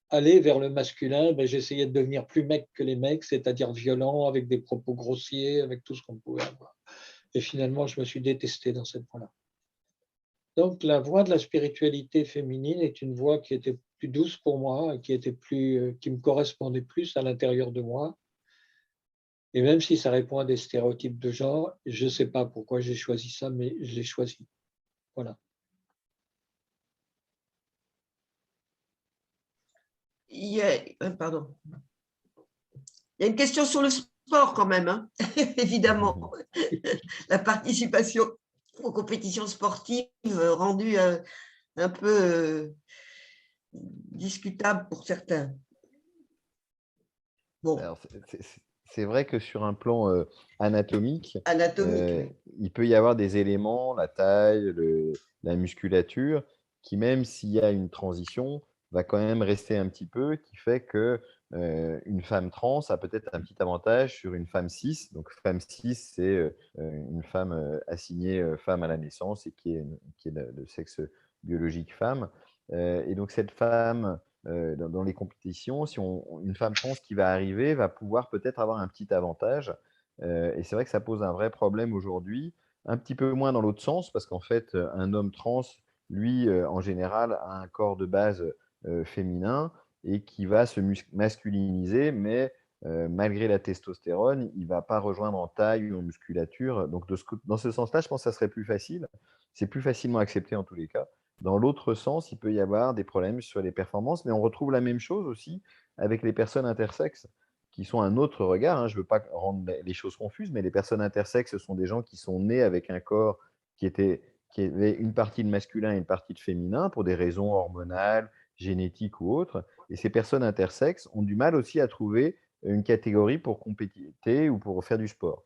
Speaker 3: aller vers le masculin, ben, j'essayais de devenir plus mec que les mecs, c'est-à-dire violent, avec des propos grossiers, avec tout ce qu'on pouvait avoir. Et finalement, je me suis détesté dans cette voie-là. Donc la voie de la spiritualité féminine est une voie qui était plus douce pour moi, qui me correspondait plus à l'intérieur de moi. Et même si ça répond à des stéréotypes de genre, je ne sais pas pourquoi j'ai choisi ça, mais je l'ai choisi. Voilà.
Speaker 5: Pardon. Il y a une question sur le sport quand même, hein. Évidemment. La participation aux compétitions sportives rendue un peu discutable pour certains. Bon.
Speaker 4: Alors, c'est vrai que sur un plan anatomique,
Speaker 5: Anatomique, oui.
Speaker 4: il peut y avoir des éléments, la taille, la musculature, qui même s'il y a une transition, va quand même rester un petit peu, qui fait que une femme trans a peut-être un petit avantage sur une femme cis. Donc, femme cis, c'est une femme assignée femme à la naissance et qui est de sexe biologique femme. Et donc, cette femme dans les compétitions, si une femme trans qui va arriver va pouvoir peut-être avoir un petit avantage. Et c'est vrai que ça pose un vrai problème aujourd'hui, un petit peu moins dans l'autre sens, parce qu'en fait, un homme trans, lui, en général, a un corps de base féminin et qui va se masculiniser, mais malgré la testostérone, il ne va pas rejoindre en taille ou en musculature. Donc, dans ce sens-là, je pense que ça serait plus facile. C'est plus facilement accepté en tous les cas. Dans l'autre sens, il peut y avoir des problèmes sur les performances, mais on retrouve la même chose aussi avec les personnes intersexes, qui sont un autre regard, hein. Je ne veux pas rendre les choses confuses, mais les personnes intersexes, ce sont des gens qui sont nés avec un corps qui avait une partie de masculin et une partie de féminin pour des raisons hormonales, génétiques ou autres. Et ces personnes intersexes ont du mal aussi à trouver une catégorie pour compéter ou pour faire du sport.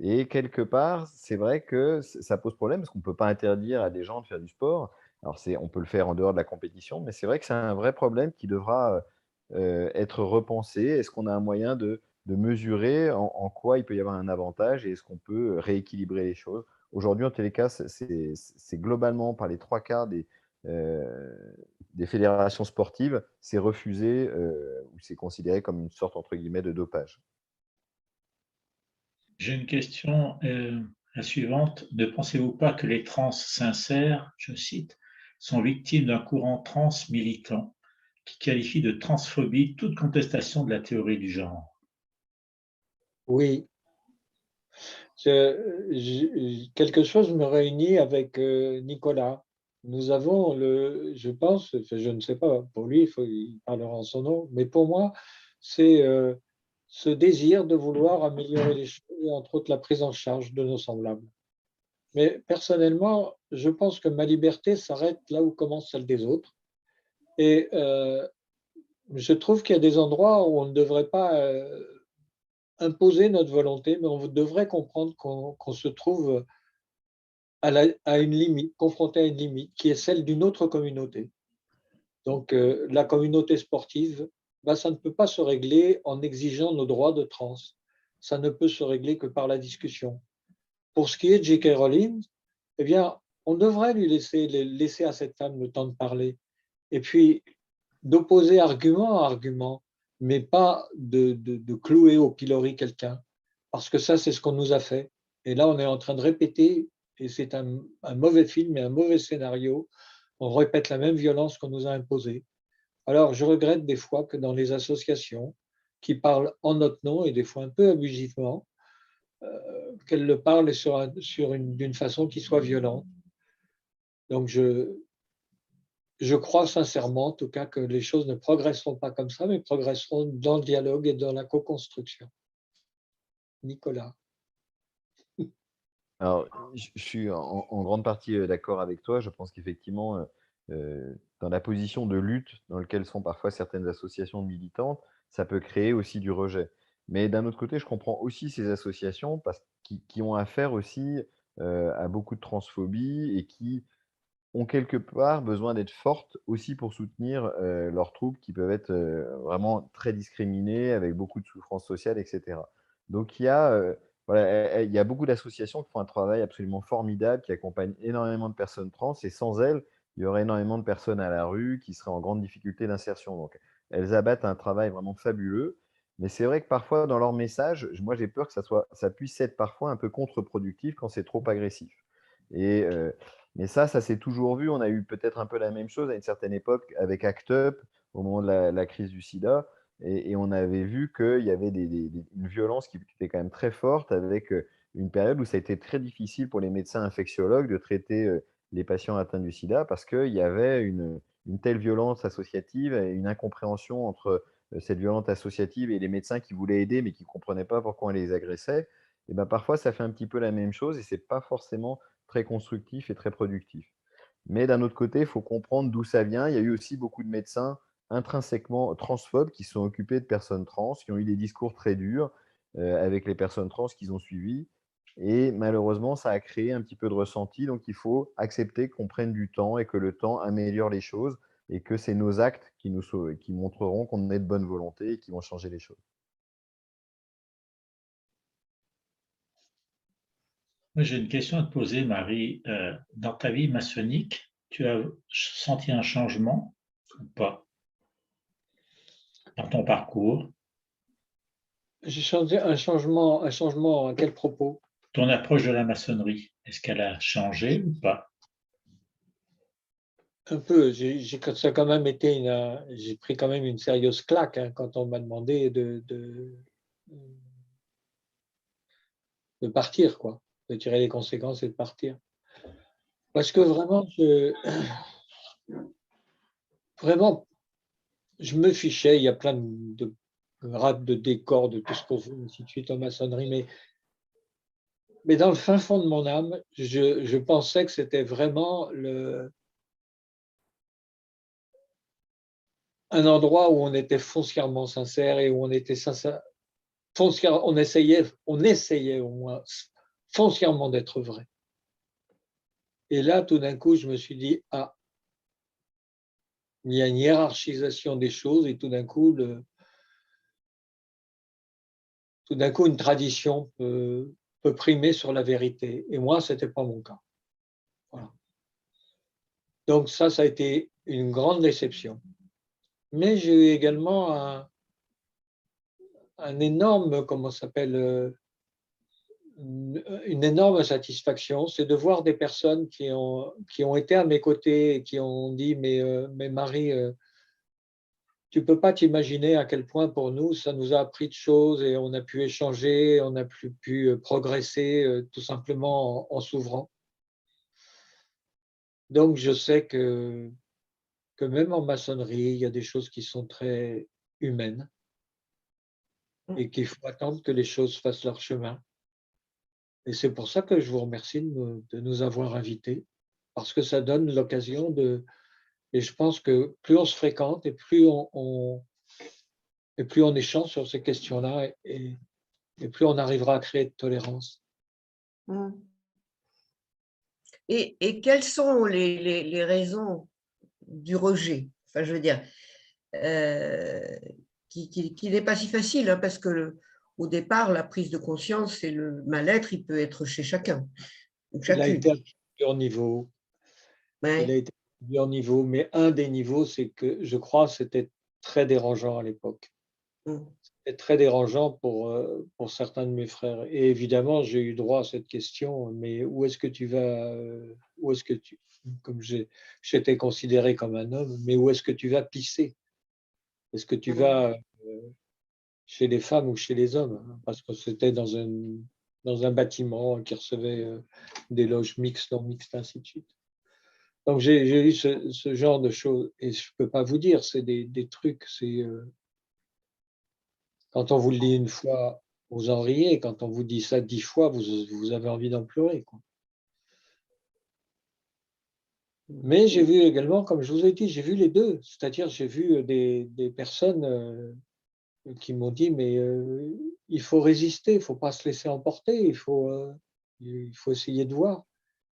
Speaker 4: Et quelque part, c'est vrai que ça pose problème parce qu'on ne peut pas interdire à des gens de faire du sport. Alors, on peut le faire en dehors de la compétition, mais c'est vrai que c'est un vrai problème qui devra être repensé. Est-ce qu'on a un moyen de mesurer en quoi il peut y avoir un avantage et est-ce qu'on peut rééquilibrer les choses? Aujourd'hui, en tous les cas, c'est globalement par les 3 quarts des fédérations sportives, c'est refusé ou c'est considéré comme une sorte, entre guillemets, de dopage.
Speaker 6: J'ai une question, la suivante. Ne pensez-vous pas que les trans sincères, je cite, sont victimes d'un courant trans militant qui qualifie de transphobie toute contestation de la théorie du genre?
Speaker 3: Oui. Quelque chose me réunit avec Nicolas. Nous avons je pense, je ne sais pas, pour lui, il parlera en son nom, mais pour moi, c'est ce désir de vouloir améliorer les choses, et entre autres la prise en charge de nos semblables. Mais personnellement, je pense que ma liberté s'arrête là où commence celle des autres. Et je trouve qu'il y a des endroits où on ne devrait pas imposer notre volonté, mais on devrait comprendre qu'on se trouve à une limite, confronté à une limite qui est celle d'une autre communauté. Donc, la communauté sportive, bah, ça ne peut pas se régler en exigeant nos droits de trans. Ça ne peut se régler que par la discussion. Pour ce qui est de J.K. Rowling, eh bien, on devrait lui laisser à cette femme le temps de parler. Et puis, d'opposer argument à argument, mais pas de clouer au pilori quelqu'un. Parce que ça, c'est ce qu'on nous a fait. Et là, on est en train de répéter, et c'est un mauvais film et un mauvais scénario. On répète la même violence qu'on nous a imposée. Alors, je regrette des fois que dans les associations qui parlent en notre nom, et des fois un peu abusivement, qu'elles le parlent d'une façon qui soit violente. Donc, je crois sincèrement, en tout cas, que les choses ne progresseront pas comme ça, mais progresseront dans le dialogue et dans la co-construction. Nicolas.
Speaker 4: Alors, je suis en grande partie d'accord avec toi. Je pense qu'effectivement, dans la position de lutte dans laquelle sont parfois certaines associations militantes, ça peut créer aussi du rejet. Mais d'un autre côté, je comprends aussi ces associations qui ont affaire aussi à beaucoup de transphobie et qui ont quelque part besoin d'être fortes aussi pour soutenir leurs troupes qui peuvent être vraiment très discriminées, avec beaucoup de souffrances sociales, etc. Donc voilà, il y a beaucoup d'associations qui font un travail absolument formidable, qui accompagnent énormément de personnes trans, et sans elles, il y aurait énormément de personnes à la rue qui seraient en grande difficulté d'insertion. Donc, elles abattent un travail vraiment fabuleux. Mais c'est vrai que parfois, dans leur message, moi, j'ai peur que ça puisse être parfois un peu contre-productif quand c'est trop agressif. Et, mais ça s'est toujours vu. On a eu peut-être un peu la même chose à une certaine époque avec ACT UP au moment de la crise du sida. Et on avait vu qu'il y avait une violence qui était quand même très forte, avec une période où ça a été très difficile pour les médecins infectiologues de traiter les patients atteints du sida, parce qu'il y avait une telle violence associative et une incompréhension entre cette violence associative et les médecins qui voulaient aider mais qui ne comprenaient pas pourquoi on les agressait. Et ben parfois, ça fait un petit peu la même chose, et ce n'est pas forcément très constructif et très productif. Mais d'un autre côté, il faut comprendre d'où ça vient. Il y a eu aussi beaucoup de médecins intrinsèquement transphobes qui se sont occupés de personnes trans, qui ont eu des discours très durs avec les personnes trans qu'ils ont suivies. Et malheureusement, ça a créé un petit peu de ressenti. Donc, il faut accepter qu'on prenne du temps et que le temps améliore les choses, et que c'est nos actes qui montreront qu'on est de bonne volonté et qui vont changer les choses.
Speaker 6: Moi, j'ai une question à te poser, Marie. Dans ta vie maçonnique, tu as senti un changement ou pas dans ton parcours?
Speaker 3: J'ai changé un changement à quel propos?
Speaker 6: Ton approche de la maçonnerie, est-ce qu'elle a changé ou pas?
Speaker 3: Un peu. Ça a quand même été j'ai pris quand même une sérieuse claque hein, quand on m'a demandé de partir, quoi, de tirer les conséquences et de partir. Parce que vraiment, vraiment, je me fichais. Il y a plein de grades, de décors, de tout ce qu'on veut, ainsi de suite en maçonnerie, mais dans le fin fond de mon âme, je pensais que c'était vraiment un endroit où on était foncièrement sincère et où on était sincère, on essayait au moins foncièrement d'être vrai. Et là, tout d'un coup, je me suis dit, ah, il y a une hiérarchisation des choses, et tout d'un coup, une tradition peut primer sur la vérité. Et moi, ce n'était pas mon cas. Voilà. Donc ça a été une grande déception. Mais j'ai eu également un énorme, comment ça s'appelle, une énorme satisfaction, c'est de voir des personnes qui ont été à mes côtés et qui ont dit, mais Marie, tu ne peux pas t'imaginer à quel point pour nous, ça nous a appris de choses, et on a pu échanger, on a pu progresser tout simplement en s'ouvrant. Donc je sais que même en maçonnerie, il y a des choses qui sont très humaines et qu'il faut attendre que les choses fassent leur chemin. Et c'est pour ça que je vous remercie de nous avoir invités, parce que ça donne l'occasion de… Et je pense que plus on se fréquente et et plus on échange sur ces questions-là, et plus on arrivera à créer de tolérance.
Speaker 5: Mm. Et quelles sont les raisons du rejet? Enfin, je veux dire, qui n'est pas si facile, hein, parce que au départ, la prise de conscience et le mal-être, il peut être chez chacun ou
Speaker 3: Il a
Speaker 5: chacune.
Speaker 3: été à plusieurs niveaux. Il a
Speaker 5: Ouais.
Speaker 3: été à plusieurs niveaux, mais un des niveaux, c'est que je crois que c'était très dérangeant à l'époque.
Speaker 5: Mm.
Speaker 3: C'était très dérangeant pour certains de mes frères. Et évidemment, j'ai eu droit à cette question, mais où est-ce que tu vas, où est-ce que tu, comme j'étais considéré comme un homme, mais où est-ce que tu vas pisser? Est-ce que tu vas chez les femmes ou chez les hommes? Parce que c'était dans un bâtiment qui recevait des loges mixtes, non mixtes, ainsi de suite. Donc j'ai eu ce genre de choses, et je ne peux pas vous dire, c'est des trucs, c'est quand on vous le dit une fois, vous en riez, quand on vous dit ça 10 fois, vous avez envie d'en pleurer, quoi. Mais j'ai vu également, comme je vous ai dit, j'ai vu les deux, c'est-à-dire j'ai vu des personnes qui m'ont dit: «Mais il faut résister, il ne faut pas se laisser emporter, il faut essayer de voir»,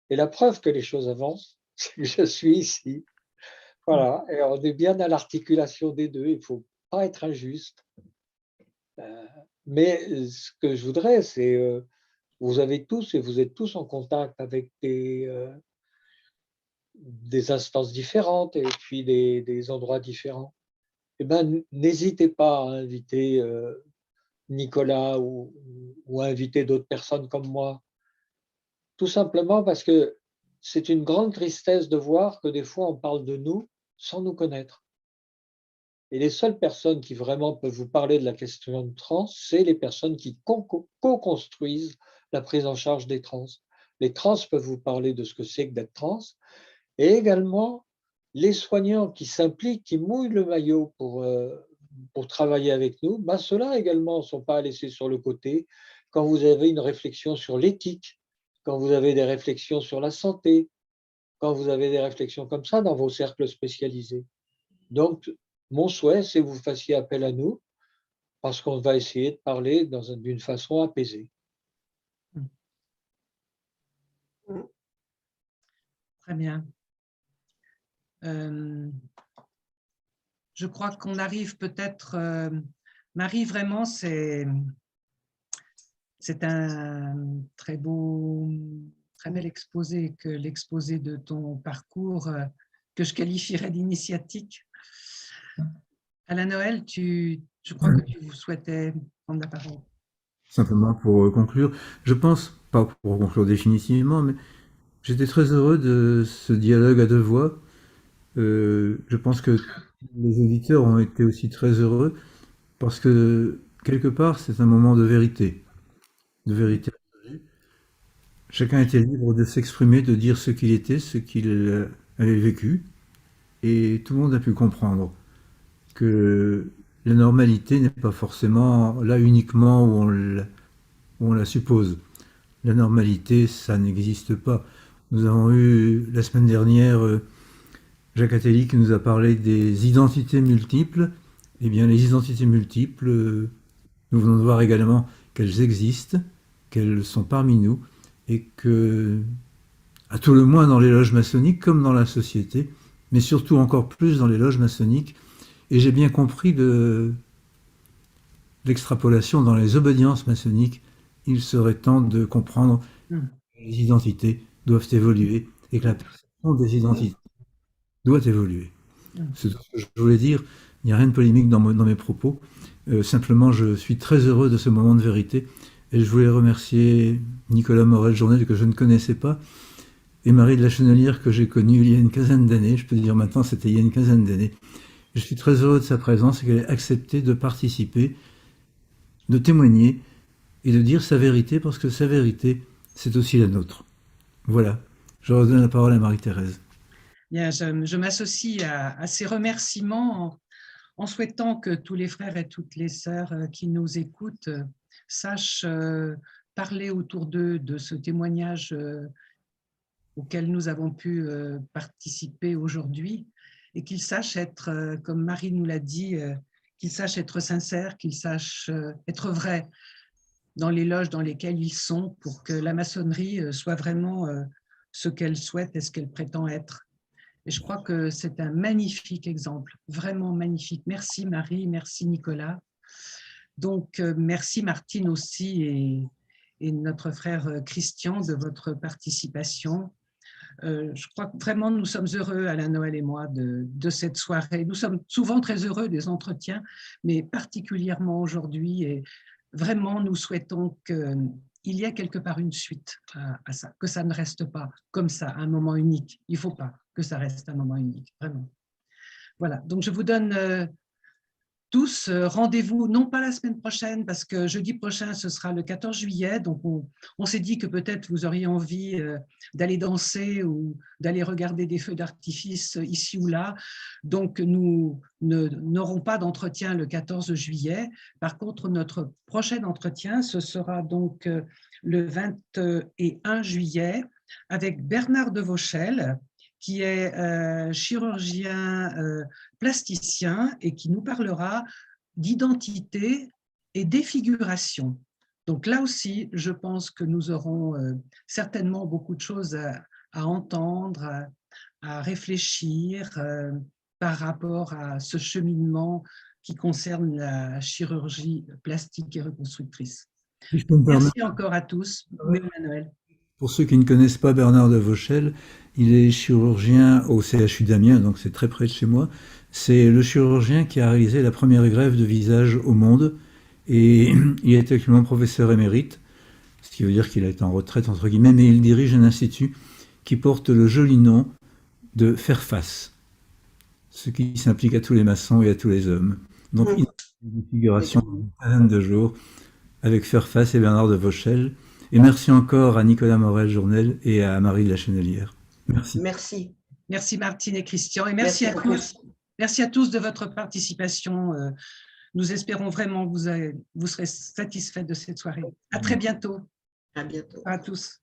Speaker 3: et la preuve que les choses avancent, c'est que je suis ici. Voilà, et on est bien à l'articulation des deux. Il ne faut pas être injuste. Mais ce que je voudrais, c'est, vous avez tous et vous êtes tous en contact avec des instances différentes et puis des endroits différents. Eh ben, n'hésitez pas à inviter Nicolas ou à inviter d'autres personnes comme moi. Tout simplement parce que c'est une grande tristesse de voir que des fois on parle de nous sans nous connaître. Et les seules personnes qui vraiment peuvent vous parler de la question de trans, c'est les personnes qui co-construisent la prise en charge des trans. Les trans peuvent vous parler de ce que c'est que d'être trans, et également les soignants qui s'impliquent, qui mouillent le maillot pour travailler avec nous, ben ceux-là également ne sont pas à laisser sur le côté quand vous avez une réflexion sur l'éthique, quand vous avez des réflexions sur la santé, quand vous avez des réflexions comme ça dans vos cercles spécialisés. Donc, mon souhait, c'est que vous fassiez appel à nous, parce qu'on va essayer de parler d'une façon apaisée.
Speaker 2: Très bien. Je crois qu'on arrive peut-être… Marie, vraiment, c'est un très bel exposé, que l'exposé de ton parcours, que je qualifierais d'initiatique. Alain Noël, je crois que tu souhaitais prendre la parole.
Speaker 1: Simplement pour conclure, je pense, pas pour conclure définitivement, mais j'étais très heureux de ce dialogue à deux voix. Je pense que les auditeurs ont été aussi très heureux parce que quelque part c'est un moment de vérité absolue. Chacun était libre de s'exprimer, de dire ce qu'il était, ce qu'il avait vécu, et tout le monde a pu comprendre que la normalité n'est pas forcément là uniquement où on la suppose. La normalité, ça n'existe pas. Nous avons eu la semaine dernière Jacques Attali qui nous a parlé des identités multiples. Eh bien, les identités multiples, nous venons de voir également qu'elles existent, qu'elles sont parmi nous, et que, à tout le moins dans les loges maçonniques, comme dans la société, mais surtout encore plus dans les loges maçonniques, et j'ai bien compris l'extrapolation dans les obédiences maçonniques, il serait temps de comprendre que les identités doivent évoluer et que la perception des identités doit évoluer. C'est tout ce que je voulais dire. Il n'y a rien de polémique dans mes propos. Simplement, je suis très heureux de ce moment de vérité. Et je voulais remercier Nicolas Morel-Journet, que je ne connaissais pas, et Marie de la Chenelière, que j'ai connue il y a une quinzaine d'années. Je peux dire maintenant, c'était il y a une quinzaine d'années. Je suis très heureux de sa présence et qu'elle ait accepté de participer, de témoigner et de dire sa vérité, parce que sa vérité, c'est aussi la nôtre. Voilà. Je redonne la parole à Marie-Thérèse.
Speaker 2: Bien, je m'associe à ces remerciements en souhaitant que tous les frères et toutes les sœurs qui nous écoutent sachent parler autour d'eux de ce témoignage auquel nous avons pu participer aujourd'hui, et qu'ils sachent être, comme Marie nous l'a dit, qu'ils sachent être sincères, qu'ils sachent être vrais dans les loges dans lesquelles ils sont, pour que la maçonnerie soit vraiment ce qu'elle souhaite et ce qu'elle prétend être. Et je crois que c'est un magnifique exemple, vraiment magnifique. Merci Marie, merci Nicolas. Donc merci Martine aussi et notre frère Christian de votre participation. Je crois que vraiment nous sommes heureux, Alain Noël et moi, de cette soirée. Nous sommes souvent très heureux des entretiens, mais particulièrement aujourd'hui. Et vraiment, nous souhaitons qu'il y ait quelque part une suite à ça, que ça ne reste pas comme ça, un moment unique. Il ne faut pas que ça reste un moment unique, vraiment. Voilà, donc je vous donne tous rendez-vous, non pas la semaine prochaine, parce que jeudi prochain, ce sera le 14 juillet, donc on s'est dit que peut-être vous auriez envie d'aller danser ou d'aller regarder des feux d'artifice ici ou là, donc nous n'aurons pas d'entretien le 14 juillet. Par contre, notre prochain entretien, ce sera donc le 21 juillet avec Bernard de Vauchel, qui est chirurgien plasticien et qui nous parlera d'identité et défiguration. Donc là aussi, je pense que nous aurons certainement beaucoup de choses à entendre, à réfléchir par rapport à ce cheminement qui concerne la chirurgie plastique et reconstructrice.
Speaker 1: Si je peux me permettre,
Speaker 2: Merci encore à tous. Oui, Emmanuel.
Speaker 1: pour ceux qui ne connaissent pas Bernard de Vauchel, il est chirurgien au CHU d'Amiens, donc c'est très près de chez moi. C'est le chirurgien qui a réalisé la première greffe de visage au monde, et il est actuellement professeur émérite, ce qui veut dire qu'il est en retraite entre guillemets, mais il dirige un institut qui porte le joli nom de Faire Face, ce qui s'implique à tous les maçons et à tous les hommes. Donc il y a une figuration d'une quinzaine de jours avec Faire Face et Bernard de Vauchel. Et merci encore à Nicolas Morel-Journel et à Marie de la Chenelière. Merci.
Speaker 5: Merci.
Speaker 2: Merci Martine et Christian, et merci à tous. Merci à tous de votre participation. Nous espérons vraiment que vous serez satisfaits de cette soirée. À très bientôt.
Speaker 5: À bientôt.
Speaker 2: À tous.